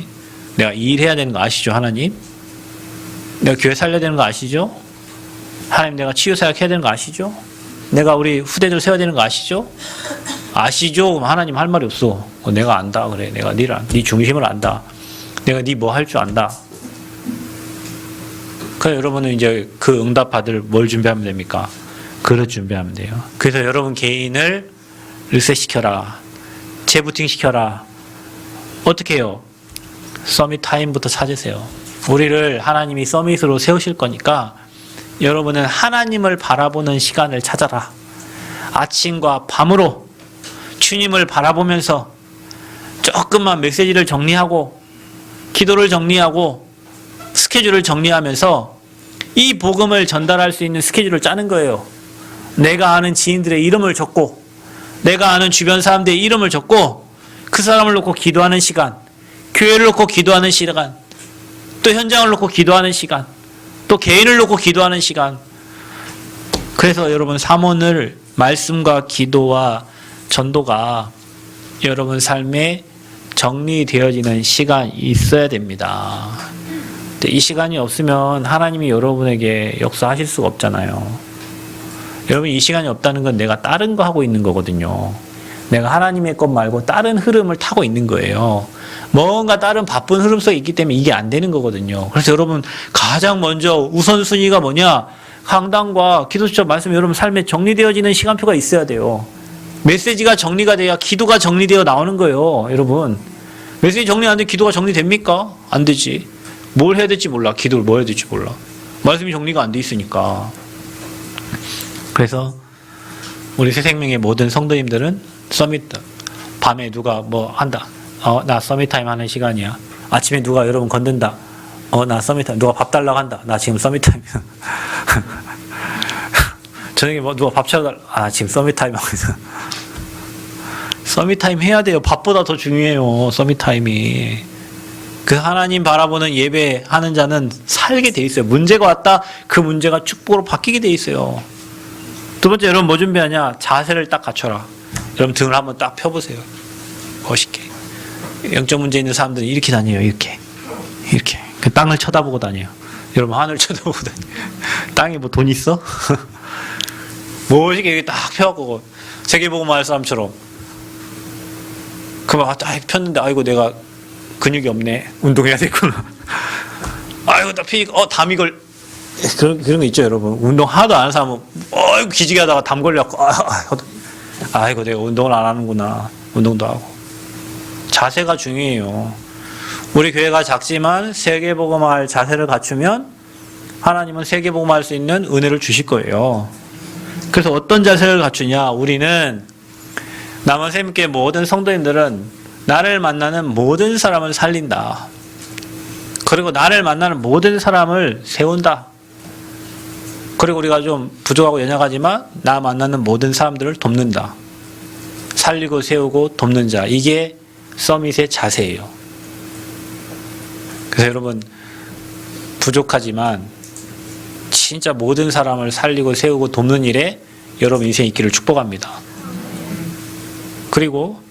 [SPEAKER 1] 내가 이 일 해야 되는 거 아시죠? 하나님? 내가 교회 살려야 되는 거 아시죠? 하나님, 내가 치유사역 해야 되는 거 아시죠? 내가 우리 후대들 세워야 되는 거 아시죠? 아시죠? 그럼 하나님 할 말이 없어. 내가 안다. 그래. 내가 네 중심을 안다. 내가 네 뭐 할 줄 안다. 그래서 여러분은 이제 그 응답 받을 뭘 준비하면 됩니까? 그릇 준비하면 돼요. 그래서 여러분 개인을 리셋시켜라. 재부팅 시켜라. 어떻게 해요? 서밋 타임부터 찾으세요. 우리를 하나님이 서밋으로 세우실 거니까 여러분은 하나님을 바라보는 시간을 찾아라. 아침과 밤으로 주님을 바라보면서 조금만 메시지를 정리하고 기도를 정리하고 스케줄을 정리하면서 이 복음을 전달할 수 있는 스케줄을 짜는 거예요. 내가 아는 지인들의 이름을 적고 내가 아는 주변 사람들의 이름을 적고 그 사람을 놓고 기도하는 시간, 교회를 놓고 기도하는 시간, 또 현장을 놓고 기도하는 시간, 또 개인을 놓고 기도하는 시간. 그래서 여러분 삼원을 말씀과 기도와 전도가 여러분 삶에 정리되어지는 시간이 있어야 됩니다. 근데 이 시간이 없으면 하나님이 여러분에게 역사하실 수가 없잖아요. 여러분 이 시간이 없다는 건 내가 다른 거 하고 있는 거거든요. 내가 하나님의 것 말고 다른 흐름을 타고 있는 거예요. 뭔가 다른 바쁜 흐름 속에 있기 때문에 이게 안 되는 거거든요. 그래서 여러분 가장 먼저 우선순위가 뭐냐? 강단과 기도수첩 말씀 여러분 삶에 정리되어지는 시간표가 있어야 돼요. 메시지가 정리가 돼야 기도가 정리되어 나오는 거예요. 여러분 메시지 정리 안 되면 기도가 정리됩니까? 안 되지. 뭘 해야 될지 몰라. 기도를 뭐 해야 될지 몰라. 말씀이 정리가 안 돼 있으니까. 그래서 우리 새생명의 모든 성도님들은 서밋, 밤에 누가 뭐 한다. 나 서밋 타임 하는 시간이야. 아침에 누가 여러분 건든다. 나 서밋 타임. 누가 밥 달라고 한다. 나 지금 서밋 타임이야. 저녁에 뭐 누가 밥 채워달라. 지금 서밋 타임 하고 있어. 서밋 타임 해야 돼요. 밥보다 더 중요해요. 서밋 타임이. 그 하나님 바라보는 예배하는 자는 살게 돼 있어요. 문제가 왔다. 그 문제가 축복으로 바뀌게 돼 있어요. 두 번째, 여러분 뭐 준비하냐? 자세를 딱 갖춰라. 여러분 등을 한번 딱 펴보세요. 멋있게. 영적 문제 있는 사람들은 이렇게 다녀요. 이렇게. 그 땅을 쳐다보고 다녀요. 여러분 하늘 쳐다보고 다녀요. 땅에 뭐 돈 있어? 멋있게 이렇게 딱 펴갖고 세계복음 할 사람처럼. 그만 딱 폈는데 아이고 내가 근육이 없네. 운동해야 되구나. 아이고 나 피니까 담이 그런 거 있죠, 여러분. 운동 하나도 안 하는 사람은 기지개 하다가 담 걸려갖고 아이고 내가 운동을 안 하는구나. 운동도 하고. 자세가 중요해요. 우리 교회가 작지만 세계복음할 자세를 갖추면 하나님은 세계복음할 수 있는 은혜를 주실 거예요. 그래서 어떤 자세를 갖추냐? 우리는 남은 샘께 모든 성도님들은 나를 만나는 모든 사람을 살린다. 그리고 나를 만나는 모든 사람을 세운다. 그리고 우리가 좀 부족하고 연약하지만 나 만나는 모든 사람들을 돕는다. 살리고 세우고 돕는 자. 이게 서밋의 자세예요. 그래서 여러분, 부족하지만 진짜 모든 사람을 살리고 세우고 돕는 일에 여러분 인생 있기를 축복합니다. 그리고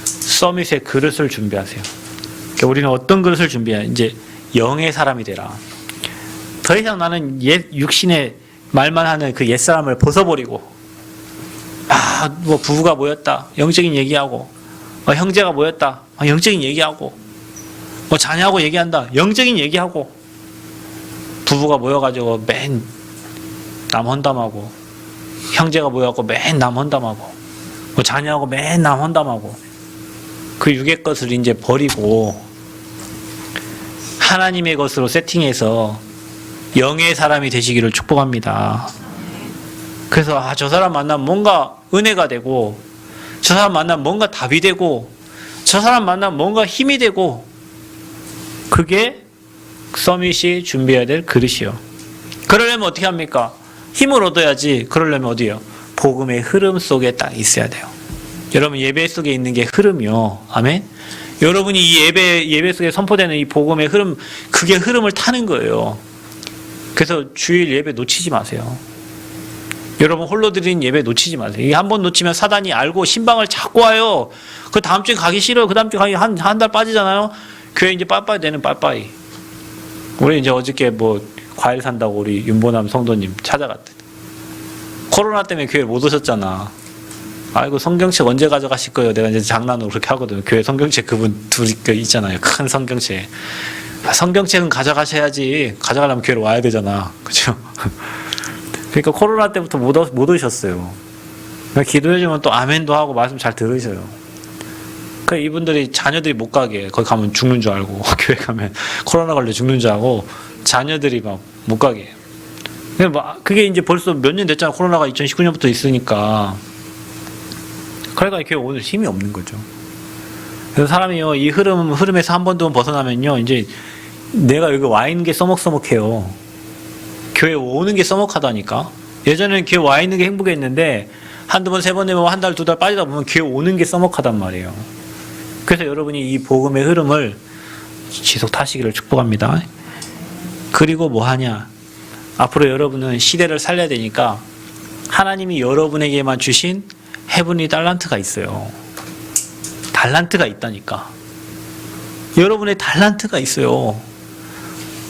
[SPEAKER 1] 서밋의 그릇을 준비하세요. 그러니까 우리는 어떤 그릇을 준비해야 이제 영의 사람이 되라. 더 이상 나는 옛 육신의 말만 하는 그 옛사람을 벗어버리고, 뭐 부부가 모였다, 영적인 얘기하고, 형제가 모였다, 영적인 얘기하고, 뭐 자녀하고 얘기한다, 영적인 얘기하고, 부부가 모여가지고 맨 남 헌담하고, 형제가 모여갖고 맨 남 헌담하고, 뭐 자녀하고 맨 남 헌담하고, 그 육의 것을 이제 버리고 하나님의 것으로 세팅해서 영의 사람이 되시기를 축복합니다. 그래서 저 사람 만나면 뭔가 은혜가 되고, 저 사람 만나면 뭔가 답이 되고, 저 사람 만나면 뭔가 힘이 되고, 그게 서밋이 준비해야 될 그릇이요. 그러려면 어떻게 합니까? 힘을 얻어야지. 그러려면 어디요? 복음의 흐름 속에 딱 있어야 돼요. 여러분, 예배 속에 있는 게 흐름이요. 아멘? 여러분이 이 예배 속에 선포되는 이 복음의 흐름, 그게 흐름을 타는 거예요. 그래서 주일 예배 놓치지 마세요. 여러분, 홀로 드리는 예배 놓치지 마세요. 이게 한 번 놓치면 사단이 알고 신방을 잡고 와요. 그 다음 주에 가기 싫어요. 그 다음 주에 가기 한 달 빠지잖아요. 교회 이제 빠빠이 되는 빠빠이. 우리 이제 어저께 뭐 과일 산다고 우리 윤보남 성도님 찾아갔대. 코로나 때문에 교회 못 오셨잖아. 아이고, 성경책 언제 가져가실 거예요? 내가 이제 장난으로 그렇게 하거든요. 교회 성경책 그분 둘이 있잖아요. 큰 성경책. 성경책은 가져가셔야지. 가져가려면 교회로 와야 되잖아. 그죠? 그러니까 코로나 때부터 못 오셨어요. 그러니까 기도해주면 또 아멘도 하고 말씀 잘 들으셔요. 그러니까 이분들이 자녀들이 못 가게, 거기 가면 죽는 줄 알고, 교회 가면 코로나 걸려 죽는 줄 알고, 자녀들이 막 못 가게. 그게 이제 벌써 몇 년 됐잖아. 코로나가 2019년부터 있으니까. 그러니까 교회 오늘 힘이 없는 거죠. 그래서 사람이요, 이 흐름에서 한 번 더 벗어나면요, 이제 내가 여기 와 있는 게 써먹써먹해요. 교회 오는 게 써먹하다니까. 예전에는 교회 와 있는 게 행복했는데, 한두 번, 세 번 되면 한 달, 두 달 빠지다 보면 교회 오는 게 써먹하단 말이에요. 그래서 여러분이 이 복음의 흐름을 지속 타시기를 축복합니다. 그리고 뭐 하냐? 앞으로 여러분은 시대를 살려야 되니까 하나님이 여러분에게만 주신 헤븐리 달란트가 있어요. 달란트가 있다니까. 여러분의 달란트가 있어요.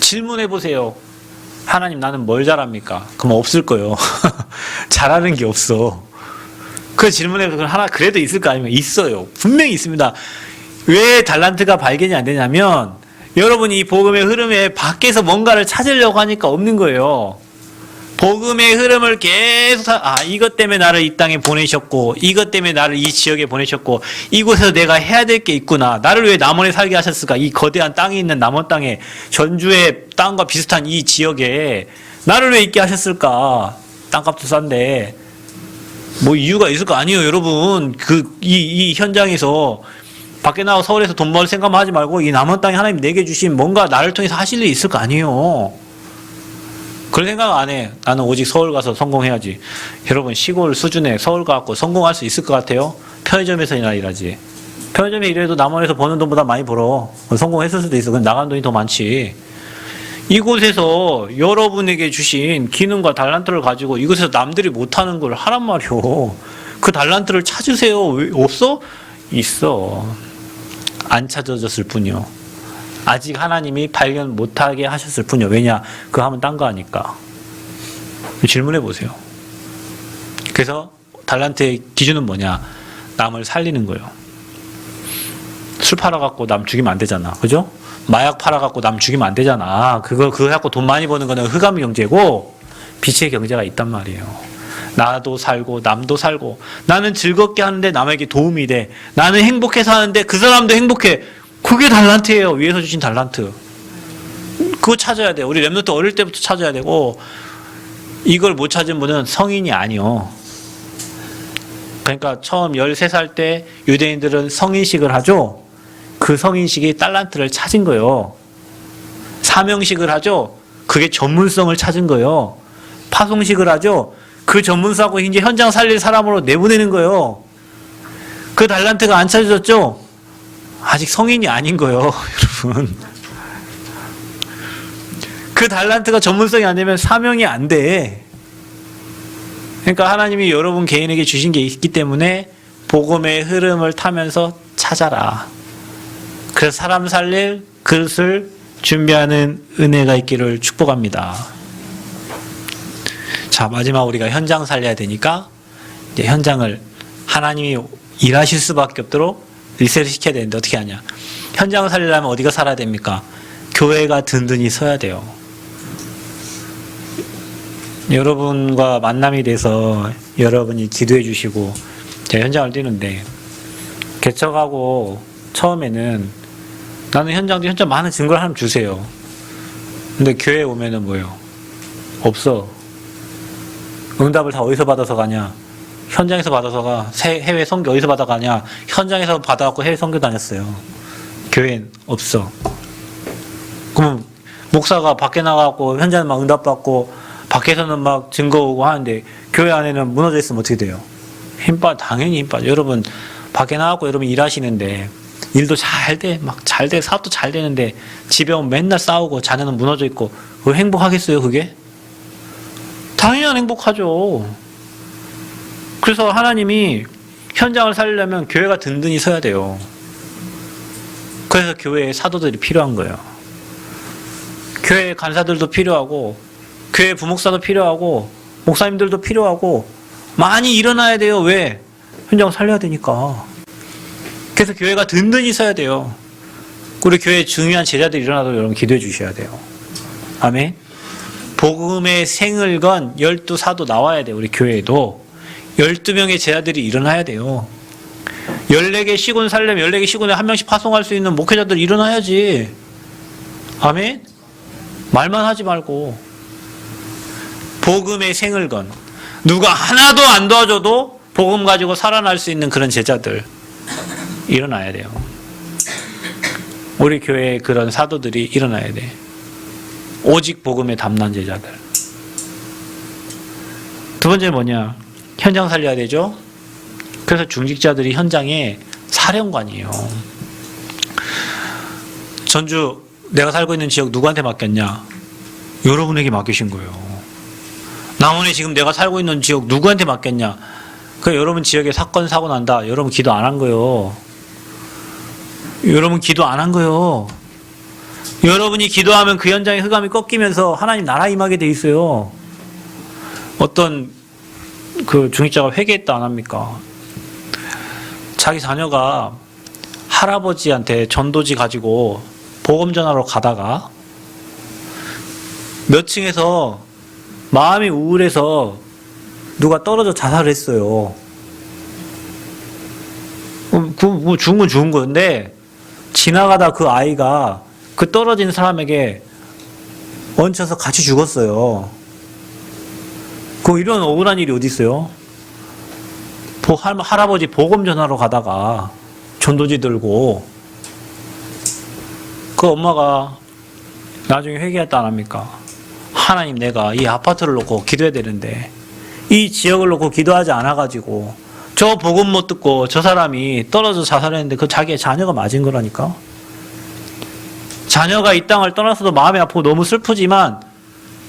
[SPEAKER 1] 질문해 보세요. 하나님, 나는 뭘 잘합니까? 그럼 없을 거예요. 잘하는 게 없어. 그 질문에 하나 그래도 있을 거 아니면 있어요. 분명히 있습니다. 왜 달란트가 발견이 안 되냐면 여러분이 이 복음의 흐름에 밖에서 뭔가를 찾으려고 하니까 없는 거예요. 복음의 흐름을 계속 이것 때문에 나를 이 땅에 보내셨고, 이것 때문에 나를 이 지역에 보내셨고, 이곳에서 내가 해야 될 게 있구나. 나를 왜 남원에 살게 하셨을까? 이 거대한 땅이 있는 남원 땅에, 전주의 땅과 비슷한 이 지역에 나를 왜 있게 하셨을까? 땅값도 싼데 뭐 이유가 있을 거 아니에요, 여러분. 이 현장에서 밖에 나와 서울에서 돈 벌 생각만 하지 말고 이 남원 땅에 하나님 내게 주신 뭔가 나를 통해서 하실 일이 있을 거 아니에요. 그런 생각 안 해. 나는 오직 서울 가서 성공해야지. 여러분, 시골 수준에 서울 가고 성공할 수 있을 것 같아요? 편의점에서나 일하지. 편의점에 일해도 남원에서 버는 돈보다 많이 벌어. 성공했을 수도 있어. 근데 나간 돈이 더 많지. 이곳에서 여러분에게 주신 기능과 달란트를 가지고 이곳에서 남들이 못하는 걸 하란 말이오. 그 달란트를 찾으세요. 왜 없어? 있어. 안 찾아졌을 뿐이요. 아직 하나님이 발견 못하게 하셨을 뿐이요. 왜냐? 그거 하면 딴 거 하니까. 질문해 보세요. 그래서 달란트의 기준은 뭐냐? 남을 살리는 거예요. 술 팔아갖고 남 죽이면 안 되잖아. 그죠? 마약 팔아갖고 남 죽이면 안 되잖아. 그거 갖고 돈 많이 버는 거는 흑암 경제고 빛의 경제가 있단 말이에요. 나도 살고 남도 살고, 나는 즐겁게 하는데 남에게 도움이 돼. 나는 행복해서 하는데 그 사람도 행복해. 그게 달란트예요. 위에서 주신 달란트. 그거 찾아야 돼요. 우리 랩노트 어릴 때부터 찾아야 되고, 이걸 못 찾은 분은 성인이 아니요. 그러니까 처음 13살 때 유대인들은 성인식을 하죠. 그 성인식이 달란트를 찾은 거예요. 사명식을 하죠. 그게 전문성을 찾은 거예요. 파송식을 하죠. 그 전문성하고 이제 현장 살릴 사람으로 내보내는 거예요. 그 달란트가 안 찾아졌죠. 아직 성인이 아닌 거예요, 여러분. 그 달란트가 전문성이 안 되면 사명이 안 돼. 그러니까 하나님이 여러분 개인에게 주신 게 있기 때문에 복음의 흐름을 타면서 찾아라. 그래서 사람 살릴 그릇을 준비하는 은혜가 있기를 축복합니다. 자, 마지막 우리가 현장 살려야 되니까 이제 현장을 하나님이 일하실 수밖에 없도록 리셋을 시켜야 되는데 어떻게 하냐? 현장을 살리려면 어디가 살아야 됩니까? 교회가 든든히 서야 돼요. 여러분과 만남이 돼서 여러분이 기도해 주시고 제가 현장을 뛰는데 개척하고 처음에는 나는 현장도 현장 많은 증거를 하나님 주세요. 근데 교회에 오면은 뭐예요? 없어. 응답을 다 어디서 받아서 가냐? 현장에서 받아서가. 해외 선교 어디서 받아가냐? 현장에서 받아갖고 해외 선교 다녔어요. 교회엔 없어. 그러면 목사가 밖에 나가고 현장에 막 응답받고 밖에서는 막 증거 오고 하는데 교회 안에는 무너져 있으면 어떻게 돼요? 당연히 힘 빠져. 여러분 밖에 나가고 여러분 일하시는데 일도 잘 돼, 막 잘 돼, 사업도 잘 되는데 집에 오면 맨날 싸우고 자녀는 무너져 있고 그거 행복하겠어요, 그게? 당연히 안 행복하죠. 그래서 하나님이 현장을 살리려면 교회가 든든히 서야 돼요. 그래서 교회에 사도들이 필요한 거예요. 교회 간사들도 필요하고 교회 부목사도 필요하고 목사님들도 필요하고 많이 일어나야 돼요. 왜? 현장을 살려야 되니까. 그래서 교회가 든든히 서야 돼요. 우리 교회에 중요한 제자들이 일어나도록 여러분 기도해 주셔야 돼요. 아멘. 복음의 생을 건 12사도 나와야 돼요. 우리 교회에도 12명의 제자들이 일어나야 돼요. 14개 시군 살려면 14개 시군에 한 명씩 파송할 수 있는 목회자들 일어나야지. 아멘. 말만 하지 말고 복음의 생을 건 누가 하나도 안 도와줘도 복음 가지고 살아날 수 있는 그런 제자들 일어나야 돼요. 우리 교회에 그런 사도들이 일어나야 돼. 오직 복음에 담난 제자들. 두 번째 뭐냐? 현장 살려야 되죠. 그래서 중직자들이 현장에 사령관이에요. 전주 내가 살고 있는 지역 누구한테 맡겼냐? 여러분에게 맡기신 거예요. 남원에 지금 내가 살고 있는 지역 누구한테 맡겼냐? 그 여러분 지역에 사건 사고 난다. 여러분 기도 안 한 거요. 여러분 기도 안 한 거요. 여러분이 기도하면 그 현장의 흑암이 꺾이면서 하나님 나라 임하게 돼 있어요. 어떤 그 중직자가 회개했다 안 합니까? 자기 자녀가 할아버지한테 전도지 가지고 복음 전하러 가다가 몇 층에서 마음이 우울해서 누가 떨어져 자살을 했어요. 뭐 죽은 건 죽은 건데 지나가다 그 아이가 그 떨어진 사람에게 얹혀서 같이 죽었어요. 이런 억울한 일이 어디 있어요? 할아버지 복음 전하러 가다가 전도지 들고 그 엄마가 나중에 회개했다 안 합니까? 하나님 내가 이 아파트를 놓고 기도해야 되는데 이 지역을 놓고 기도하지 않아가지고 저 복음 못 듣고 저 사람이 떨어져 자살했는데 그 자기의 자녀가 맞은 거라니까. 자녀가 이 땅을 떠나서도 마음이 아프고 너무 슬프지만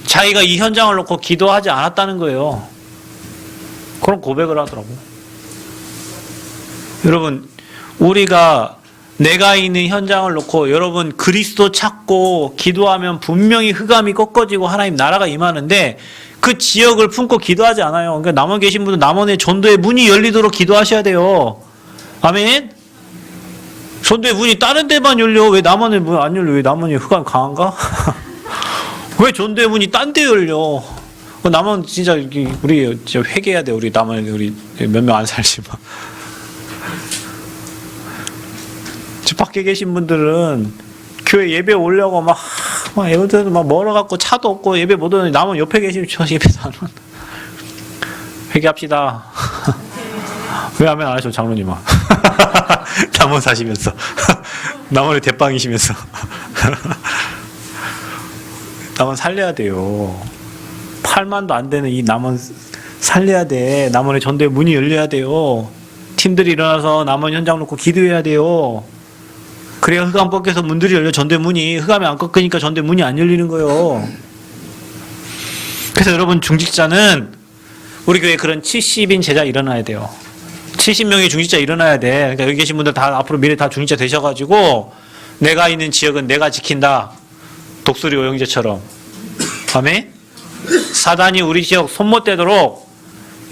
[SPEAKER 1] 자기가 이 현장을 놓고 기도하지 않았다는 거예요. 그런 고백을 하더라고. 여러분 우리가 내가 있는 현장을 놓고 여러분 그리스도 찾고 기도하면 분명히 흑암이 꺾어지고 하나님 나라가 임하는데 그 지역을 품고 기도하지 않아요. 그러니까 남원 계신 분은 남원의 전도의 문이 열리도록 기도하셔야 돼요. 아멘. 전도의 문이 다른 데만 열려. 왜 남원의 문 안 열려? 왜 남원이 흑암 강한가? 왜 전도의 문이 딴 데 열려? 남원 진짜 우리 진짜 회개해야 돼. 우리 남원 우리 몇 명 안 살지만. 밖에 계신 분들은 교회 예배 오려고 막 애들도 막 멀어갖고 차도 없고 예배 못 오는데 남은 옆에 계시면 저 예배도 안 오는. 회개합시다. 왜 하면 안 하셔 장로님아? 남원 사시면서 남원에 대빵이시면서 남원 살려야 돼요. 8만도 안 되는 이 남원 살려야 돼. 남원의 전도의 문이 열려야 돼요. 팀들이 일어나서 남원 현장 놓고 기도해야 돼요. 그래야 흑암 꺾여서 문들이 열려 전대문이, 흑암이 안 꺾으니까 전대문이 안 열리는 거예요. 그래서 여러분, 중직자는 우리 교회에 그런 70인 제자 일어나야 돼요. 70명의 중직자 일어나야 돼. 그러니까 여기 계신 분들 다 앞으로 미래 다 중직자 되셔가지고 내가 있는 지역은 내가 지킨다. 독수리 오영재처럼. 아멘? 사단이 우리 지역 손못 대도록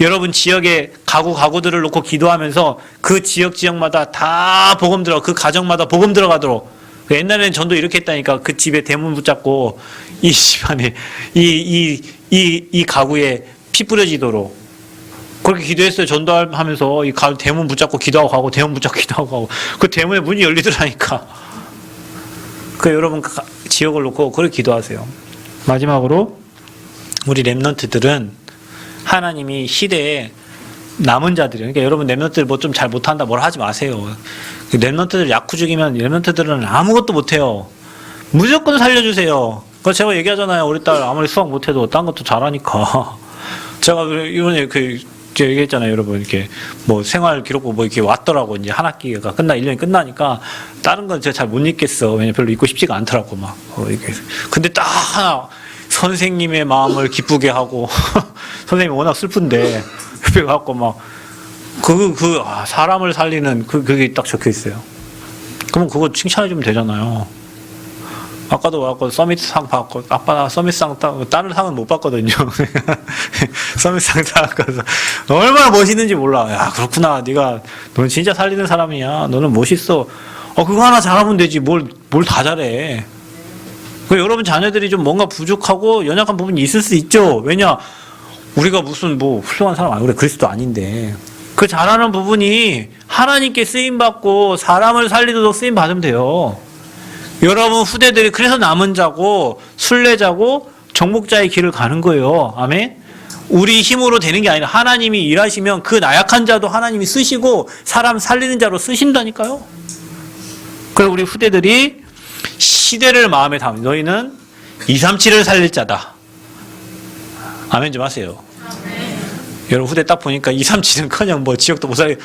[SPEAKER 1] 여러분 지역에 가구들을 놓고 기도하면서 그 지역마다 다 복음 들어, 그 가정마다 복음 들어가도록. 옛날에는 전도 이렇게 했다니까. 그 집에 대문 붙잡고 이 집안에 이 가구에 피 뿌려지도록 그렇게 기도했어요. 전도하면서 이 대문 붙잡고 기도하고 가고, 대문 붙잡고 기도하고 가고, 그 대문에 문이 열리더라니까. 그 여러분 지역을 놓고 그렇게 기도하세요. 마지막으로 우리 렘넌트들은 하나님이 시대에 남은 자들이에요. 그러니까 여러분 렘넌트들 뭐 좀 잘 못한다 뭐라 하지 마세요. 렘넌트들 야쿠죽이면 렘넌트들은 아무것도 못해요. 무조건 살려주세요. 그 제가 얘기하잖아요. 우리 딸 아무리 수학 못해도 딴 것도 잘하니까. 제가 이번에 제가 얘기했잖아요, 여러분. 이렇게 뭐 생활 기록부 뭐 이렇게 왔더라고. 이제 한 학기가 1년이 끝나니까 다른 건 제가 잘 못 읽겠어. 왜냐면 별로 읽고 싶지가 않더라고, 막. 이렇게. 근데 딱 하나 선생님의 마음을 기쁘게 하고 선생님이 워낙 슬픈데 옆에 가고 막 사람을 살리는 그게 딱 적혀 있어요. 그러면 그거 칭찬해 주면 되잖아요. 아까도 와갖고 서밋상 받고, 아빠 서밋상 다른 상은 못 받거든요. 서밋상 따서 얼마나 멋있는지 몰라. 야, 그렇구나. 너는 진짜 살리는 사람이야. 너는 멋있어. 그거 하나 잘하면 되지. 뭘 다 잘해. 여러분 자녀들이 좀 뭔가 부족하고 연약한 부분이 있을 수 있죠. 왜냐? 우리가 무슨 뭐 훌륭한 사람 아니고, 우리 그리스도 아닌데. 그 잘하는 부분이 하나님께 쓰임받고 사람을 살리도록 쓰임받으면 돼요. 여러분 후대들이 그래서 남은 자고 순례자고 정복자의 길을 가는 거예요. 아멘? 우리 힘으로 되는 게 아니라 하나님이 일하시면 그 나약한 자도 하나님이 쓰시고 사람 살리는 자로 쓰신다니까요. 그래서 우리 후대들이 시대를 마음에 담은, 너희는 237을 살릴 자다. 아멘 좀 하세요. 아멘. 여러분 후대 딱 보니까 237은 커녕 뭐 지역도 못 살리.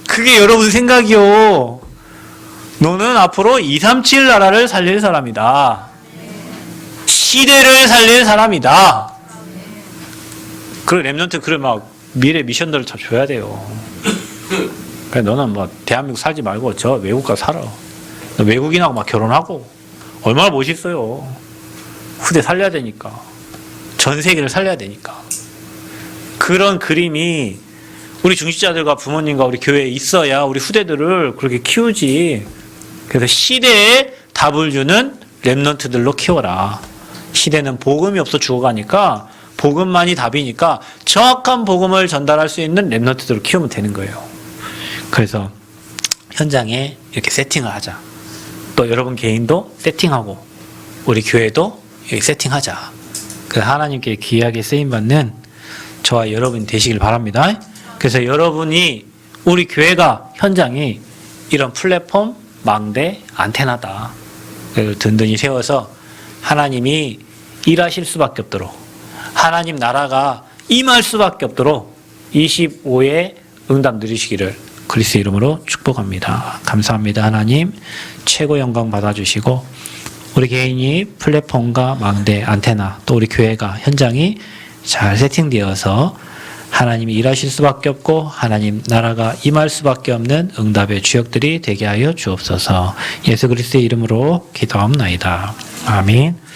[SPEAKER 1] 그게 여러분 생각이요. 너는 앞으로 237 나라를 살릴 사람이다. 시대를 살릴 사람이다. 그 렘넌트 그래 막 미래 미션들을 다 줘야 돼요. 그래 너는 뭐 대한민국 살지 말고 저 외국 가서 살아. 너 외국인하고 막 결혼하고 얼마나 멋있어요. 후대 살려야 되니까. 전 세계를 살려야 되니까. 그런 그림이 우리 중직자들과 부모님과 우리 교회에 있어야 우리 후대들을 그렇게 키우지. 그래서 시대에 답을 주는 렘넌트들로 키워라. 시대는 복음이 없어 죽어가니까 복음만이 답이니까 정확한 복음을 전달할 수 있는 렘넌트들을 키우면 되는 거예요. 그래서 현장에 이렇게 세팅을 하자. 또 여러분 개인도 세팅하고 우리 교회도 이렇게 세팅하자. 그래서 하나님께 귀하게 쓰임받는 저와 여러분이 되시길 바랍니다. 그래서 여러분이 우리 교회가 현장이 이런 플랫폼, 망대, 안테나다. 그걸 든든히 세워서 하나님이 일하실 수밖에 없도록, 하나님 나라가 임할 수밖에 없도록 25의 응답 누리시기를 그리스도의 이름으로 축복합니다. 감사합니다. 하나님 최고 영광 받아주시고 우리 개인이 플랫폼과 망대, 안테나 또 우리 교회가 현장이 잘 세팅되어서 하나님이 일하실 수밖에 없고 하나님 나라가 임할 수밖에 없는 응답의 주역들이 되게 하여 주옵소서. 예수 그리스도의 이름으로 기도합나이다. 아멘.